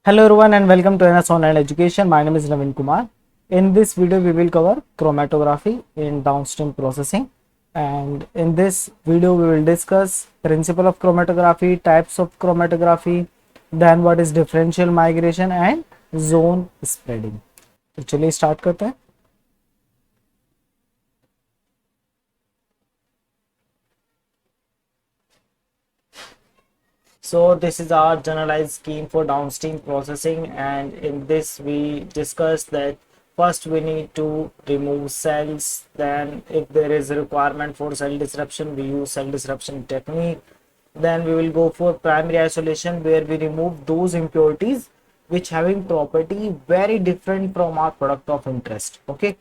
Hello everyone and welcome to NS Online Education. My name is Naveen Kumar. In this video we will cover chromatography in downstream processing, and in this video we will discuss principle of chromatography, types of chromatography, then what is differential migration and zone spreading. तो चलिए start करते हैं. So this is our generalized scheme for downstream processing, and in this we discuss that first we need to remove cells, then if there is a requirement for cell disruption we use cell disruption technique, then we will go for primary isolation where we remove those impurities which having property very different from our product of interest. Okay,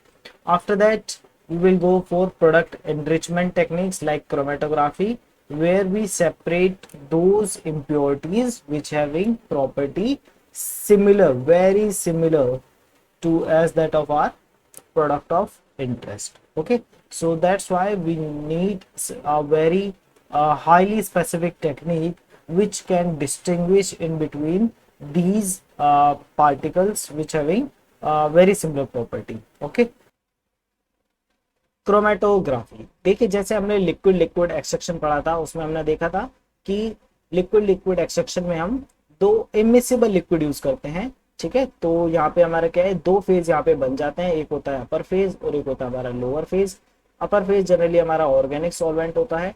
after that we will go for product enrichment techniques like chromatography where we separate those impurities which having property similar, very similar to as that of our product of interest. Okay, so that's why we need a very highly specific technique which can distinguish in between these particles which having very similar property. Okay, chromatography देखिए, जैसे हमने liquid liquid extraction पढ़ा था उसमें हमने देखा था कि लिक्विड लिक्विड एक्सट्रैक्शन में हम दो इमिसिबल लिक्विड यूज करते हैं. ठीक है, तो यहाँ पे हमारा क्या है, दो फेज यहाँ पे बन जाते हैं, एक होता है अपर फेज और एक होता है हमारा लोअर फेज. अपर फेज जनरली हमारा ऑर्गेनिक सॉल्वेंट होता है,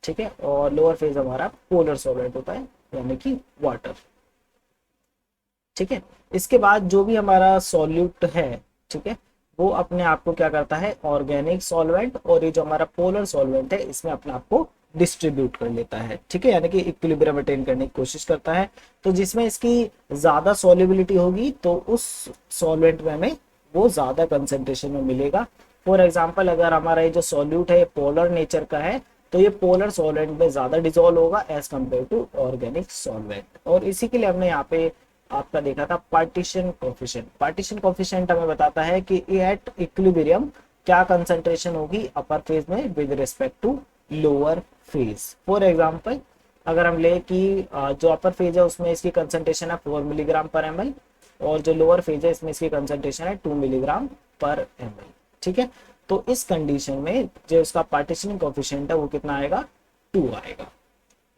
ठीक है, और लोअर फेज हमारा पोलर सॉल्वेंट होता है यानी कि वाटर. ठीक है, इसके बाद जो भी हमारा सॉल्यूट है, ठीक है, वो अपने आप को क्या करता है, ऑर्गेनिक सॉल्वेंट और ये जो हमारा पोलर सॉल्वेंट है इसमें अपने आप को डिस्ट्रीब्यूट कर लेता है. ठीक है, यानी कि इक्विलिब्रियम अटेन करने की कोशिश करता है. तो जिसमें इसकी ज्यादा सॉल्युबिलिटी होगी तो उस सॉल्वेंट में हमें वो ज्यादा कंसेंट्रेशन में मिलेगा. फॉर एग्जाम्पल अगर हमारा ये जो सॉल्यूट है पोलर नेचर का है तो ये पोलर सॉल्वेंट में ज्यादा डिजोल्व होगा as compare to organic solvent. और इसी के लिए हमने यहाँ पे आपका देखा था पार्टीशन कोफिशिएंट. पार्टीशन कोफिशिएंट हमें बताता है कि एट इक्विलिब्रियम क्या कंसंट्रेशन होगी अपर फेज में with respect to lower phase. For example अगर हम ले कि जो अपर फेज है उसमें इसकी कंसंट्रेशन है 4 मिलीग्राम पर एम और जो लोअर फेज है इसमें इसकी कंसंट्रेशन है 2 मिलीग्राम पर एम. ठीक है, तो इस कंडीशन में जो इसका पार्टीशनिंग कोफिशिएंट है वो कितना आएगा, 2 आएगा.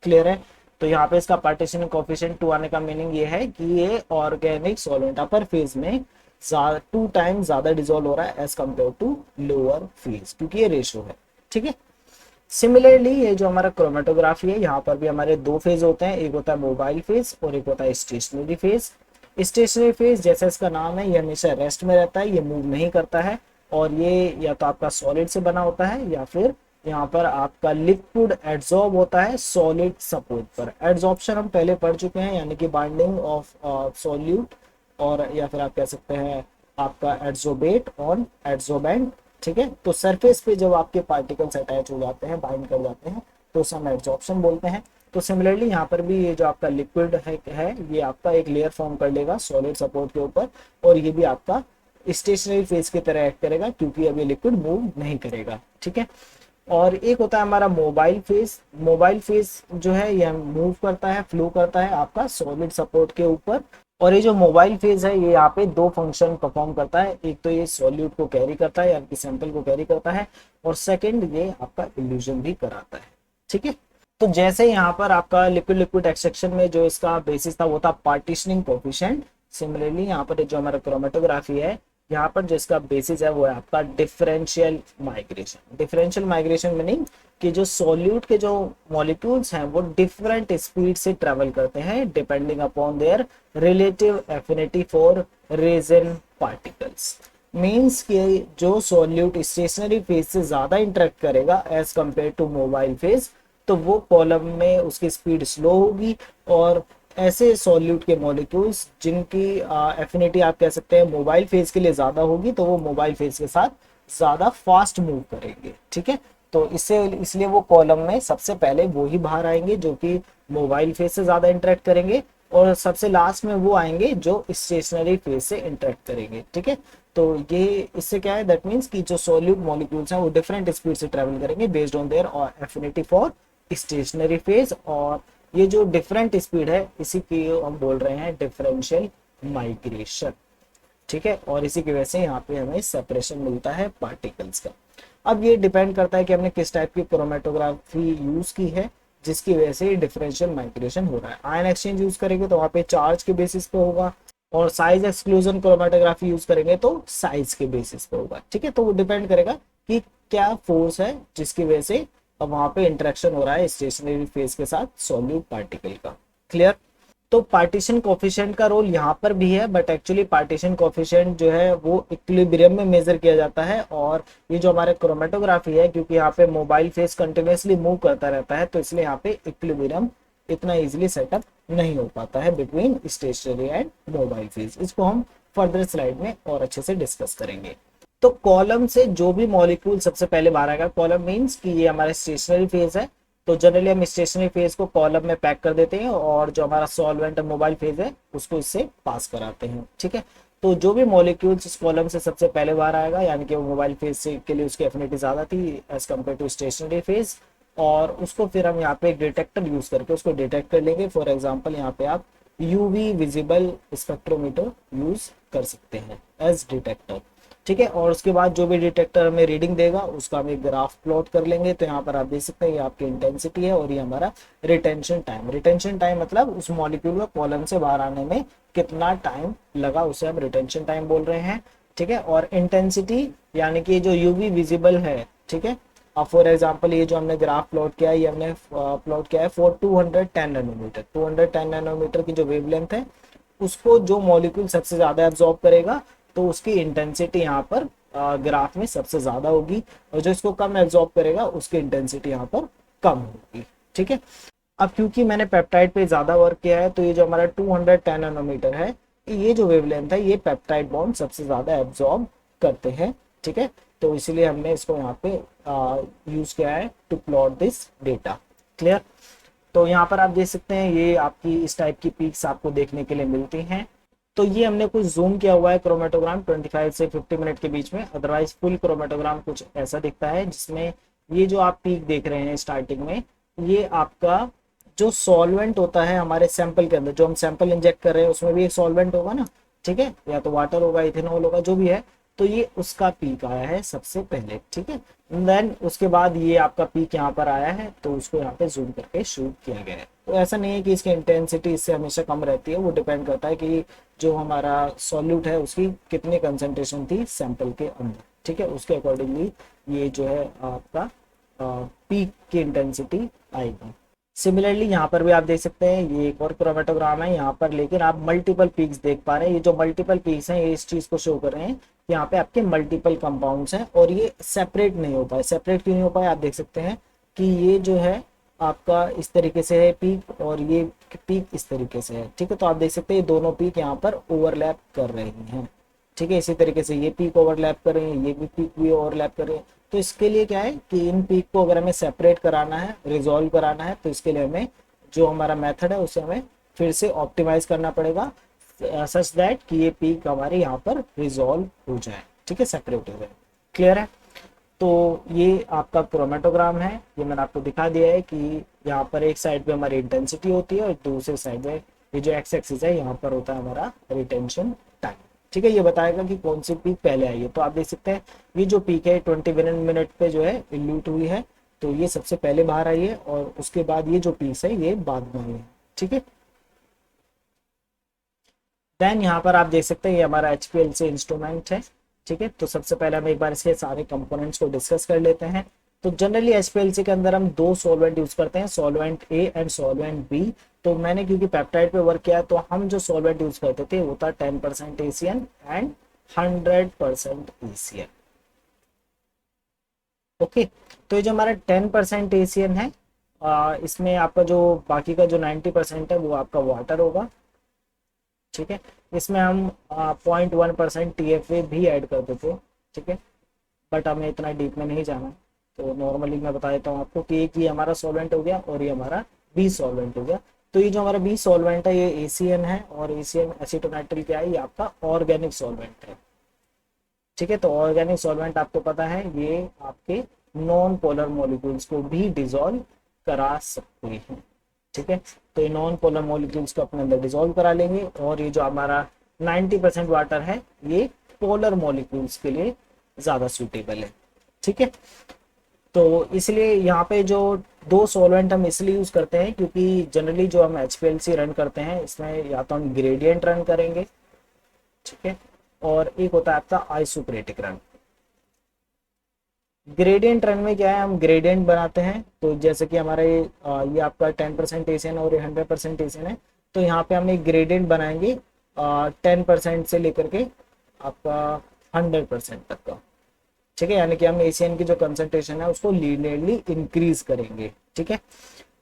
क्लियर है, तो यहाँ पे इसका पार्टीशन कोफिशिएंट 2 आने का मीनिंग ये है कि ये ऑर्गेनिक सॉल्वेंट अपर फेज में 2 टाइम ज्यादा डिजोल्व हो रहा है as compare to lower phase, क्योंकि ये रेशो है. ठीक है, सिमिलरली ये जो हमारा क्रोमेटोग्राफी है यहाँ पर भी हमारे दो फेज होते हैं, एक होता है मोबाइल फेज और एक होता है स्टेशनरी फेज. स्टेशनरी फेज जैसा इसका नाम है ये हमेशा रेस्ट में रहता है, ये मूव नहीं करता है और ये या तो आपका सॉलिड से बना होता है या फिर यहाँ पर आपका लिक्विड एड्सॉर्ब होता है सॉलिड सपोर्ट पर. एड्सॉर्प्शन हम पहले पढ़ चुके हैं यानी कि बाइंडिंग ऑफ सॉल्यूट और या फिर आप कह सकते हैं आपका एड्सोबेट ऑन एड्सोबेंट. ठीक है, तो सरफेस पे जब आपके पार्टिकल्स अटैच हो जाते हैं, बाइंड कर जाते हैं तो उसे हम एड्सॉर्प्शन बोलते हैं. तो सिमिलरली यहाँ पर भी ये जो आपका लिक्विड है ये आपका एक लेयर फॉर्म कर लेगा सॉलिड सपोर्ट के ऊपर और ये भी आपका स्टेशनरी फेज की तरह एक्ट करेगा क्योंकि अब ये लिक्विड मूव नहीं करेगा. ठीक है, और एक होता है हमारा मोबाइल फेज. मोबाइल फेज जो है ये मूव करता है, फ्लो करता है आपका सॉलिड सपोर्ट के ऊपर. और ये जो मोबाइल फेज है ये यहाँ पे दो फंक्शन परफॉर्म करता है, एक तो ये सॉल्यूट को कैरी करता है यानी कि सैंपल को कैरी करता है और सेकंड ये आपका इल्यूजन भी कराता है. ठीक है, तो जैसे यहाँ पर आपका लिक्विड लिक्विड एक्सट्रैक्शन में जो इसका बेसिस था वो था पार्टीशनिंग कोफिशिएंट. सिमिलरली यहाँ पर जो हमारा क्रोमेटोग्राफी है यहाँ पर जो इसका बेसिस है वो है आपका differential migration. Differential migration meaning कि जो सॉल्यूट के जो मॉलिक्यूल्स हैं वो डिफरेंट स्पीड से ट्रेवल करते हैं depending upon their relative affinity for resin particles. Means कि जो सॉल्यूट स्टेशनरी फेज से ज्यादा इंटरेक्ट करेगा as compare to mobile phase तो वो कॉलम में उसकी स्पीड स्लो होगी और ऐसे सॉल्यूट के मॉलिक्यूल्स जिनकी एफिनिटी आप कह सकते हैं मोबाइल फेज के लिए ज्यादा होगी तो वो मोबाइल फेज के साथ ज्यादा फास्ट मूव करेंगे. ठीक है, तो इससे इसलिए वो कॉलम में सबसे पहले वो ही बाहर आएंगे जो कि मोबाइल फेज से ज्यादा इंटरेक्ट करेंगे और सबसे लास्ट में वो आएंगे जो स्टेशनरी फेज से इंटरेक्ट करेंगे. ठीक है, तो ये इससे क्या है, दैट मीन्स कि जो सॉल्यूट मॉलिक्यूल्स हैं वो डिफरेंट स्पीड से ट्रेवल करेंगे based on their affinity for stationery phase और ये जो डिफरेंट स्पीड है इसी की हम बोल रहे हैं डिफरेंशियल माइग्रेशन, ठीक है। और इसी की वजह से यहाँ पे हमें सेपरेशन मिलता है पार्टिकल्स का। अब ये डिपेंड करता है कि हमने किस टाइप की क्रोमेटोग्राफी यूज की है, जिसकी वजह से डिफरेंशियल माइग्रेशन हो रहा है। आयन एक्सचेंज यूज करेंगे तो वहाँ पे चार्ज के बेसिस पे होगा, और साइज एक्सक्लूजन क्रोमेटोग्राफी यूज करेंगे तो साइज के बेसिस पे होगा, ठीक है। तो वो डिपेंड करेगा कि क्या फोर्स है जिसकी वजह से अब वहां पे इंटरेक्शन हो रहा है स्टेशनरी फेज के साथ सॉल्यूट पार्टिकल का। क्लियर। तो पार्टीशन कोफिशिएंट का रोल यहाँ पर भी है, बट एक्चुअली पार्टीशन कोफिशिएंट जो है वो इक्विलिब्रियम में मेजर किया जाता है। और ये जो हमारे क्रोमेटोग्राफी है, क्योंकि यहाँ पे मोबाइल फेस कंटिन्यूसली मूव करता रहता है, तो इसलिए यहाँ पे इक्विलिब्रियम इतना इजीली सेटअप नहीं हो पाता है between stationary and mobile phase. इसको हम फर्दर स्लाइड में और अच्छे से डिस्कस करेंगे। तो कॉलम से जो भी मॉलिक्यूल सबसे पहले बाहर आएगा, कॉलम मीन्स कि ये हमारा स्टेशनरी फेज है, तो जनरली हम स्टेशनरी फेज को कॉलम में पैक कर देते हैं, और जो हमारा सॉल्वेंट मोबाइल फेज है उसको इससे पास कराते हैं, ठीक है। तो जो भी मॉलिक्यूल्स इस कॉलम से सबसे पहले बाहर आएगा, यानी कि वो मोबाइल फेज से के लिए उसकी एफिनिटी ज्यादा थी as compare to stationary phase, और उसको फिर हम यहाँ पे एक डिटेक्टर यूज करके उसको डिटेक्ट कर लेंगे। फॉर एग्जाम्पल यहाँ पे आप यूवी विजिबल स्पेक्ट्रोमीटर यूज कर सकते हैं एज डिटेक्टर, ठीक है। और उसके बाद जो भी डिटेक्टर हमें रीडिंग देगा उसका हम एक ग्राफ प्लॉट कर लेंगे। तो यहाँ पर आप देख सकते हैं ये आपकी इंटेंसिटी है, और ये हमारा रिटेंशन टाइम। रिटेंशन टाइम मतलब उस मॉलिक्यूल को कॉलम से बाहर आने में कितना टाइम लगा, उसे हम रिटेंशन टाइम बोल रहे हैं, ठीक है। और इंटेंसिटी यानी कि जो यूवी विजिबल है, ठीक है। अब फॉर एग्जाम्पल ये जो हमने ग्राफ प्लॉट किया है, ये हमने प्लॉट किया है फॉर 210 नैनोमीटर। 210 नैनोमीटर की जो वेवलेंथ है उसको जो मॉलिक्यूल सबसे ज्यादा एब्जॉर्ब करेगा, तो उसकी इंटेंसिटी यहाँ पर ग्राफ में सबसे ज्यादा होगी, और जो इसको कम एब्जॉर्ब करेगा उसकी इंटेंसिटी यहाँ पर कम होगी, ठीक है। अब क्योंकि मैंने पेप्टाइड पे ज्यादा वर्क किया है, तो ये जो हमारा 210 नैनोमीटर है, ये जो वेवलेंथ है ये पेप्टाइड बॉन्ड सबसे ज्यादा एब्जॉर्ब करते हैं, ठीक है। तो इसलिए हमने इसको यहाँ पे यूज किया है to plot this data. Clear. तो यहाँ पर आप देख सकते हैं ये आपकी इस टाइप की पीक्स आपको देखने के लिए मिलती हैं। तो ये हमने कुछ जूम किया हुआ है क्रोमेटोग्राम 25 से 50 मिनट के बीच में, अदरवाइज फुल क्रोमेटोग्राम कुछ ऐसा दिखता है, जिसमें ये जो आप पीक देख रहे हैं स्टार्टिंग में, ये आपका जो सॉल्वेंट होता है हमारे सैंपल के अंदर, जो हम सैंपल इंजेक्ट कर रहे हैं उसमें भी एक सॉल्वेंट होगा ना, ठीक है, या तो वाटर होगा, इथेनॉल होगा, जो भी है। तो ये उसका पीक आया है सबसे पहले, ठीक है। देन उसके बाद ये आपका पीक यहाँ पर आया है, तो उसको यहाँ पे जूम करके शूट किया गया है। तो ऐसा नहीं है कि इसकी इंटेंसिटी इससे हमेशा कम रहती है, वो डिपेंड करता है कि जो हमारा सॉल्यूट है उसकी कितनी कंसंट्रेशन थी सैंपल के अंदर, ठीक है। उसके अकॉर्डिंगली ये जो है आपका पीक की इंटेंसिटी आएगी। सिमिलरली यहाँ पर भी आप देख सकते हैं ये एक और क्रोमेटोग्राम है यहाँ पर, लेकिन आप मल्टीपल पीक्स देख पा रहे हैं। ये जो मल्टीपल पीक्स हैं ये इस चीज को शो कर रहे हैं कि यहाँ पे आपके मल्टीपल कंपाउंड्स हैं, और ये सेपरेट नहीं हो पाए। सेपरेट क्यों नहीं हो पाए, आप देख सकते हैं कि ये जो है आपका इस तरीके से है पीक, और ये पीक इस तरीके से है, ठीक है। तो आप देख सकते हैं ये दोनों पीक यहाँ पर ओवरलैप कर रही हैं, ठीक है। इसी तरीके से ये पीक ओवरलैप कर रही है, ये भी पीक भी ओवरलैप कर रही है। तो इसके लिए क्या है कि इन पीक को अगर हमें सेपरेट कराना है, रिजॉल्व कराना है, तो इसके लिए हमें जो हमारा मेथड है उसे हमें फिर से ऑप्टिमाइज करना पड़ेगा, सच दैट कि ये पीक हमारे यहाँ पर रिजॉल्व हो जाए, ठीक है, सेपरेट हो जाए। क्लियर है। तो ये आपका क्रोमेटोग्राम है, ये मैंने आपको दिखा दिया है कि यहाँ पर एक साइड पे हमारी इंटेंसिटी होती है, और दूसरे साइड में ये जो एक्स एक्सिस है यहाँ पर होता है हमारा रिटेंशन टाइम, ठीक है। ये बताएगा कि कौन सी पीक पहले आई है। तो आप देख सकते हैं ये जो पीक है 21 मिनट पे जो है इल्यूट हुई है, तो ये सबसे पहले बाहर आई है, और उसके बाद ये जो पीक है ये बाद में आई है, ठीक है। देन यहाँ पर आप देख सकते हैं ये हमारा HPLC इंस्ट्रूमेंट है, ठीक है। तो सबसे पहले हम एक बार इसके सारे कंपोनेंट्स को डिस्कस कर लेते हैं। तो जनरली HPLC के अंदर हम दो सॉल्वेंट यूज करते हैं, solvent A and solvent B. तो मैंने क्योंकि पेप्टाइड पे वर्क किया, तो हम जो सॉल्वेंट यूज करते थे वो था 10% ACN एंड 100% ECN। ओके। तो ये जो हमारा 10% ACN है, इसमें आपका जो बाकी का जो 90% है वो आपका वाटर होगा, ठीक है। इसमें हम 0.1% TFA भी ऐड कर देते हैं, ठीक है, बट हमें इतना डीप में नहीं जाना। तो नॉर्मली मैं बता देता हूँ आपको कि एक ये हमारा सॉल्वेंट हो गया, और ये हमारा बी सॉल्वेंट हो गया। तो ये जो हमारा बी सॉल्वेंट है ये ACN है, और ACN एसीटोनाइट्रिल क्या है, ये आपका ऑर्गेनिक सॉल्वेंट है, ठीक है। तो ऑर्गेनिक सॉल्वेंट आपको पता है ये आपके नॉन पोलर मॉलिक्यूल्स को भी डिसॉल्व करा सकते हैं, ठीक है। तो ये नॉन पोलर मॉलिक्यूल्स को अपने अंदर डिसॉल्व करा लेंगे, और ये जो हमारा 90% वाटर है ये पोलर मॉलिक्यूल्स के लिए ज़्यादा सूटेबल है। ठीक है। तो इसलिए यहाँ पे जो दो सॉल्वेंट हम इसलिए यूज़ करते हैं क्योंकि जनरली जो हम HPLC रन करते हैं इसमें या तो हम ग्रेडियंट रन करेंगे, ठीक है, और एक होता है आपका आइसोक्रेटिक रन। ग्रेडियंट रन में क्या है, हम ग्रेडियंट बनाते हैं, तो जैसे कि हमारे ये आपका 10% एसियन और ये 100% एसियन है, तो यहाँ पे हम एक ग्रेडियंट बनाएंगे 10% से लेकर के आपका 100% तक का। ठीक है, यानी कि हम एसियन की जो कंसंट्रेशन है उसको लीनियरली इंक्रीज करेंगे। ठीक है।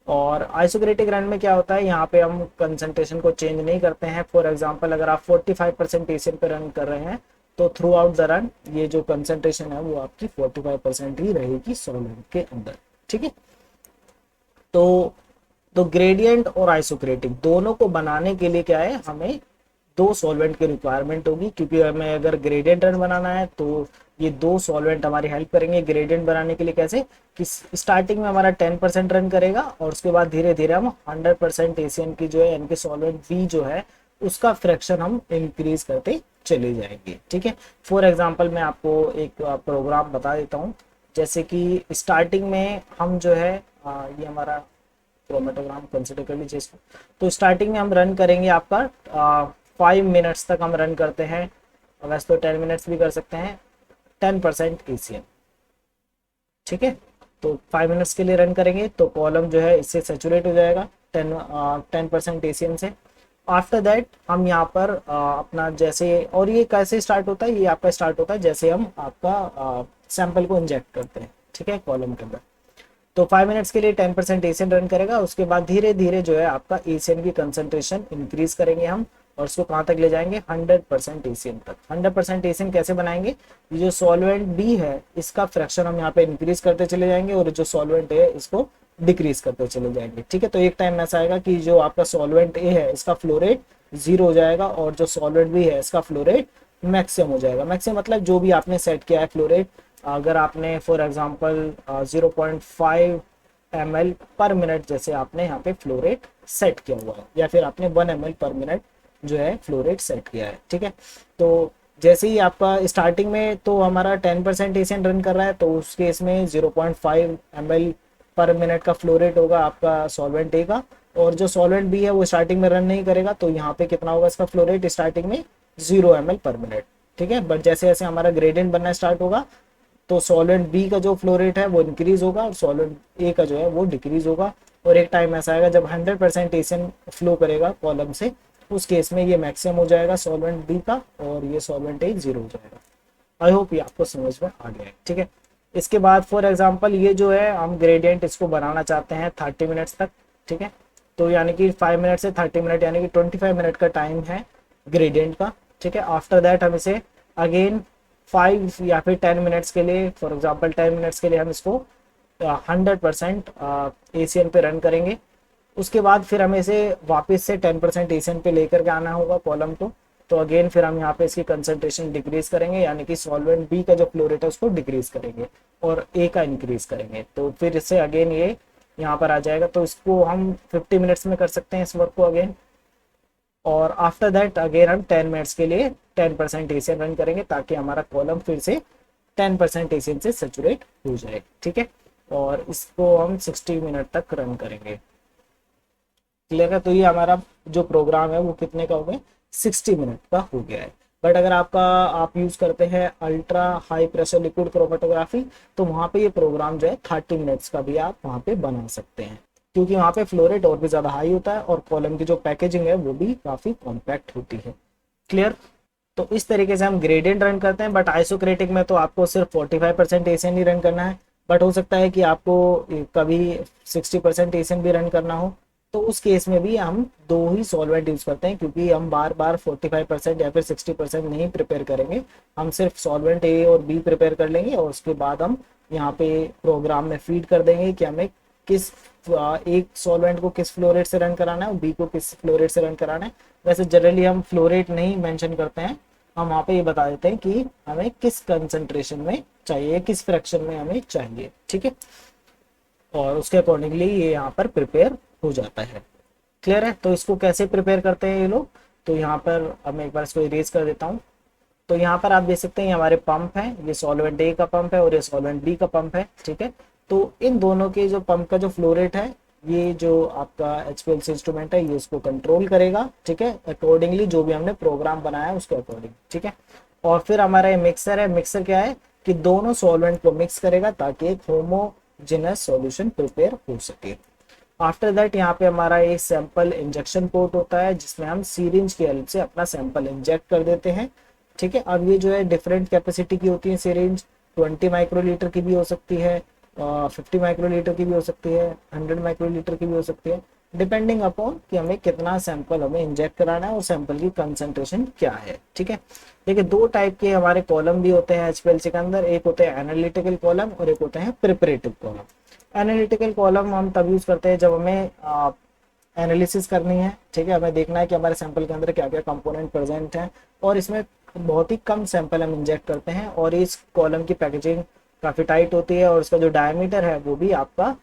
और आइसोक्रेटिक रन में क्या होता है, यहाँ पे हम कंसंट्रेशन को चेंज नहीं करते हैं। फॉर एग्जांपल अगर आप 45% एसियन पे रन कर रहे हैं तो थ्रू आउट द रन ये जो कंसंट्रेशन है वो आपकी 45% ही रहेगी सॉल्वेंट के अंदर। ठीक है। तो ग्रेडियंट और आइसोक्रेटिक दोनों को बनाने के लिए क्या है, हमें दो सॉल्वेंट की रिक्वायरमेंट होगी, क्योंकि हमें अगर ग्रेडियंट रन बनाना है तो ये दो सॉल्वेंट हमारी हेल्प करेंगे ग्रेडियंट बनाने के लिए। कैसे कि स्टार्टिंग में हमारा 10% रन करेगा और उसके बाद धीरे धीरे हम 100% एसियन की जो है यानी कि सॉल्वेंट बी जो है उसका फ्रैक्शन हम इंक्रीज करते चले जाएंगे। ठीक है। फॉर एग्जाम्पल मैं आपको एक प्रोग्राम बता देता हूँ। जैसे कि स्टार्टिंग में हम जो है ये हमारा क्रोमेटोग्राम कंसिडर कर लीजिए इसको। तो स्टार्टिंग में हम रन करेंगे आपका 5 मिनट्स तक हम रन करते हैं, वैसे तो 10 मिनट्स भी कर सकते हैं, 10% एसियन। ठीक है। तो 5 मिनट्स के लिए रन करेंगे तो कॉलम जो है इससे सेचुरेट हो जाएगा 10% एसियन से। आफ्टर दैट हम यहाँ पर अपना जैसे, और ये कैसे स्टार्ट होता है, ये आपका स्टार्ट होता है जैसे हम आपका सैंपल को इंजेक्ट करते हैं। ठीक है, कॉलम के अंदर। तो 5 मिनट्स के लिए 10% एसियन रन करेगा, उसके बाद धीरे धीरे जो है आपका एसियन की कंसंट्रेशन इंक्रीज करेंगे हम, और उसको कहाँ तक ले जाएंगे, 100% एसियन तक। 100% एसियन कैसे बनाएंगे, ये जो सॉल्वेंट बी है इसका फ्रैक्शन हम यहाँ पे इंक्रीज करते चले जाएंगे और जो सॉल्वेंट ए इसको डिक्रीज करते चले जाएंगे। ठीक है। तो एक टाइम ऐसा आएगा कि जो आपका सॉल्वेंट ए है इसका फ्लो रेट 0 हो जाएगा और जो सॉल्वेंट बी है इसका फ्लो रेट मैक्सिमम हो जाएगा। मैक्सिमम मतलब जो भी आपने सेट किया है फ्लो रेट, अगर आपने फॉर एग्जांपल 0.5 ml पर मिनट जैसे आपने यहाँ पे फ्लो रेट सेट किया हुआ है, या फिर आपने 1 ml पर मिनट जो है फ्लो रेट सेट किया है। ठीक है। तो जैसे ही आपका स्टार्टिंग में तो हमारा 10% एसियन रन कर रहा है, तो उस केस में 0.5 ml पर मिनट का फ्लो रेट होगा आपका सॉल्वेंट ए का, और जो सॉल्वेंट बी है वो स्टार्टिंग में रन नहीं करेगा, तो यहाँ पे कितना होगा इसका फ्लो रेट, स्टार्टिंग में 0 ml पर मिनट। ठीक है। बट जैसे जैसे हमारा ग्रेडियंट बनना स्टार्ट होगा तो सॉल्वेंट बी का जो फ्लो रेट है वो इंक्रीज होगा और सॉल्वेंट ए का जो है वो डिक्रीज होगा, और एक टाइम ऐसा आएगा जब 100% एसियन फ्लो करेगा कॉलम से, उस केस में ये मैक्सिमम हो जाएगा सॉल्वेंट बी का और ये सॉल्वेंट ए 0 हो जाएगा। आई होप ये आपको समझ में आ गया है। ठीक है। इसके बाद फॉर एग्जांपल ये जो है हम ग्रेडियंट इसको बनाना चाहते हैं 30 मिनट्स तक। ठीक है। तो यानी कि 5 मिनट से 30 मिनट यानी कि 25 मिनट का टाइम है ग्रेडियंट का। ठीक है। आफ्टर दैट हम इसे अगेन 5 या फिर 10 मिनट्स के लिए, फॉर एग्जांपल 10 मिनट्स के लिए हम इसको 100% एसियन पे रन करेंगे। उसके बाद फिर हमें इसे वापस से 10% एसियन पे लेकर के आना होगा कॉलम को। तो अगेन फिर हम यहाँ पे इसकी कंसंट्रेशन डिक्रीज करेंगे, यानी कि सॉल्वेंट बी का जो फ्लो रेट है उसको डिक्रीज करेंगे और ए का इंक्रीज करेंगे। तो फिर इससे अगेन ये यहाँ पर आ जाएगा। तो इसको हम 50 मिनट्स में कर सकते हैं इस वर्क को अगेन, और आफ्टर दैट अगेन हम 10 मिनट्स के लिए 10% एसियन रन करेंगे ताकि हमारा कॉलम फिर से 10% एसियन से सेचुरेट हो जाए। ठीक है। और इसको हम 60 मिनट तक रन करेंगे। क्लियर है। तो ये हमारा जो प्रोग्राम है वो कितने का हो गया, 60 मिनट का हो गया है। बट अगर आप यूज करते हैं ultra high pressure liquid chromatography, तो वहाँ पे ये प्रोग्राम जो है 30 मिनट्स का भी आप वहाँ पे बना सकते हैं, क्योंकि वहाँ पे फ्लो रेट और भी ज़्यादा हाई होता है और कॉलम की जो पैकेजिंग है वो भी काफ़ी कॉम्पैक्ट होती है। क्लियर। तो इस तरीके से हम ग्रेडियंट रन करते हैं। बट आइसोक्रेटिक में तो आपको सिर्फ 45% एसियन ही रन करना है, बट हो सकता है कि आपको कभी 60% एसियन भी रन करना हो, तो उस केस में भी हम दो ही सॉल्वेंट यूज करते हैं, क्योंकि हम बार बार 45% या फिर 60% नहीं प्रिपेयर करेंगे। हम सिर्फ सॉल्वेंट ए और बी प्रिपेयर कर लेंगे और उसके बाद हम यहाँ पे प्रोग्राम में फीड कर देंगे कि हमें किस एक सॉल्वेंट को किस फ्लो रेट से रन कराना है और बी को किस फ्लो रेट से रन कराना है। वैसे जनरली हम फ्लो रेट नहीं मेंशन करते हैं, हम वहाँ पे ये बता देते हैं कि हमें किस कंसंट्रेशन में चाहिए, किस फ्रैक्शन में हमें चाहिए। ठीक है। और उसके अकॉर्डिंगली ये यहाँ पर प्रिपेयर हो जाता है। क्लियर है? तो इसको कैसे प्रिपेयर करते हैं ये लोग, तो यहाँ पर अब मैं एक बार इसको इरेज कर देता हूँ। तो यहाँ पर आप देख सकते हैं हमारे पंप है, ये सॉल्वेंट ए का पंप है और ये सॉल्वेंट बी का पंप है, ठीक है। तो इन दोनों के जो पंप का जो फ्लो रेट है, ये जो आपका एचपीएलसी इंस्ट्रूमेंट है ये इसको कंट्रोल करेगा, ठीक है, अकॉर्डिंगली जो भी हमने प्रोग्राम बनाया उसके अकॉर्डिंग, ठीक है। और फिर हमारा ये मिक्सर है, मिक्सर क्या है कि दोनों सॉल्वेंट को मिक्स करेगा ताकि एक होमोजेनस सॉल्यूशन प्रिपेयर हो सके। आफ्टर दैट यहाँ पे हमारा एक सैंपल इंजेक्शन पोर्ट होता है जिसमें हम सीरिंज की हेल्प से अपना सैंपल इंजेक्ट कर देते हैं, ठीक है। अब ये जो है डिफरेंट कैपेसिटी की होती है सिरिंज, 20 माइक्रोलीटर की भी हो सकती है, 50 माइक्रोलीटर की भी हो सकती है, 100 माइक्रोलीटर की भी हो सकती है, डिपेंडिंग अपॉन कि हमें कितना सैंपल हमें इंजेक्ट कराना है और सैंपल की कंसंट्रेशन क्या है, ठीक है। देखिए दो टाइप के हमारे कॉलम भी होते हैं एचपीएलसी के अंदर, एक होते हैं एनालिटिकल कॉलम और एक होते हैं प्रिपरेटिव कॉलम। एनालिटिकल कॉलम हम तब यूज करते हैं जब हमें एनालिसिस करनी है, ठीक है, हमें देखना है कि हमारे सैंपल के अंदर क्या क्या कंपोनेंट प्रेजेंट हैं और इसमें बहुत ही कम सैंपल हम इंजेक्ट करते हैं और इस कॉलम की पैकेजिंग काफ़ी टाइट होती है और इसका जो डायमीटर है वो भी आपका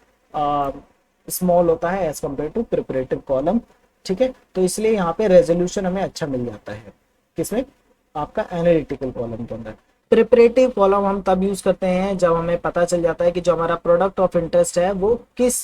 स्मॉल होता है as compare to preparative column, ठीक है। तो इसलिए यहाँ पे रेजोल्यूशन हमें अच्छा मिल जाता है किसमें, आपका एनालिटिकल कॉलम के अंदर। प्रिपरेटिव कॉलम हम तब यूज करते हैं जब हमें पता चल जाता है कि जो हमारा प्रोडक्ट ऑफ इंटरेस्ट है वो किस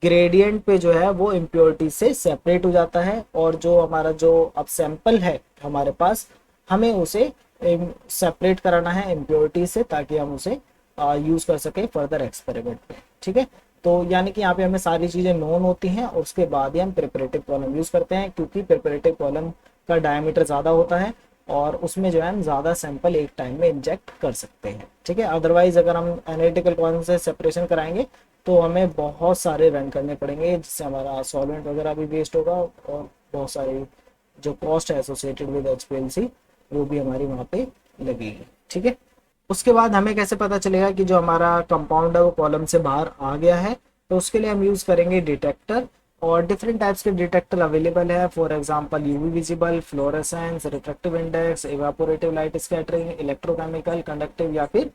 ग्रेडियंट पे जो है वो इम्प्योरिटी से सेपरेट हो जाता है और जो हमारा जो अब सैंपल है हमारे पास हमें उसे सेपरेट कराना है इम्प्योरिटी से ताकि हम उसे यूज कर सके फर्दर एक्सपेरिमेंट पे, ठीक है। तो यानी कि यहाँ पे हमें सारी चीजें नोन होती हैं और उसके बाद ही हम प्रिपरेटिव कॉलम यूज करते हैं क्योंकि प्रिपरेटिव कॉलम का डायमीटर ज्यादा होता है और उसमें जो है हम ज्यादा सैंपल एक टाइम में इंजेक्ट कर सकते हैं, ठीक है। अदरवाइज अगर हम एनालिटिकल कॉलम से सेपरेशन कराएंगे तो हमें बहुत सारे रन करने पड़ेंगे जिससे हमारा सॉल्वेंट वगैरह भी वेस्ट होगा और बहुत सारी जो कॉस्ट है एसोसिएटेड विद एचपीएलसी वो भी हमारी वहाँ पे लगेगी, ठीक है। उसके बाद हमें कैसे पता चलेगा कि जो हमारा कंपाउंड है वो कॉलम से बाहर आ गया है, तो उसके लिए हम यूज करेंगे डिटेक्टर और डिफरेंट टाइप्स के डिटेक्टर अवेलेबल है। For example UV visible, fluorescence, refractive index, evaporative light scattering, electrochemical, conductive या फिर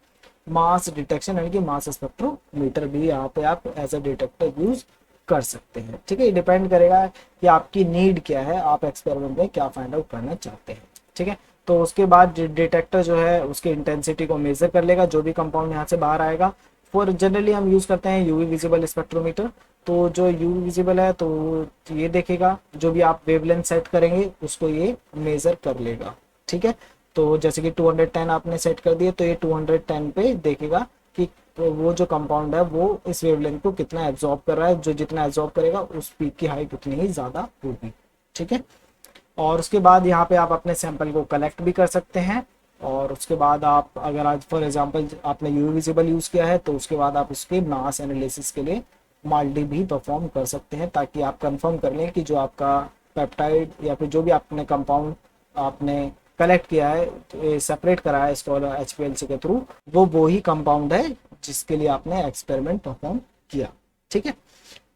मास डिटेक्शन यानी कि मास स्पेक्ट्रोमीटर भी यहाँ पे आप एज अ डिटेक्टर यूज कर सकते हैं, ठीक है। ये डिपेंड करेगा कि आपकी नीड क्या है, आप एक्सपेरिमेंट में क्या फाइंड आउट करना चाहते हैं, ठीक है। तो उसके बाद डिटेक्टर जो है उसकी इंटेंसिटी को मेजर कर लेगा जो भी कंपाउंड यहाँ से बाहर आएगा। फॉर जनरली हम यूज करते हैं यूवी विजिबल स्पेक्ट्रोमीटर, तो जो यूवी विजिबल है तो ये देखेगा जो भी आप वेवलेंथ सेट करेंगे उसको ये मेजर कर लेगा, ठीक है। तो जैसे कि 210 आपने सेट कर दिया तो ये 210 पे देखेगा कि तो वो जो कंपाउंड है वो इस वेवलेंथ को कितना एब्जॉर्ब कर रहा है, जो जितना एब्जॉर्ब करेगा उस पीक की हाइट उतनी ही ज्यादा होगी, ठीक है। और उसके बाद यहाँ पे आप अपने सैंपल को कलेक्ट भी कर सकते हैं और उसके बाद आप अगर आज फॉर एग्जांपल आपने यूवी विजिबल यूज किया है तो उसके बाद आप उसके मास एनालिसिस के लिए माल्टी भी परफॉर्म कर सकते हैं ताकि आप कंफर्म कर लें कि जो आपका पेप्टाइड या फिर जो भी आपने कंपाउंड आपने कलेक्ट किया है सेपरेट करा है एचपीएलसी के थ्रू वो ही कंपाउंड है जिसके लिए आपने एक्सपेरिमेंट परफॉर्म किया, ठीक है।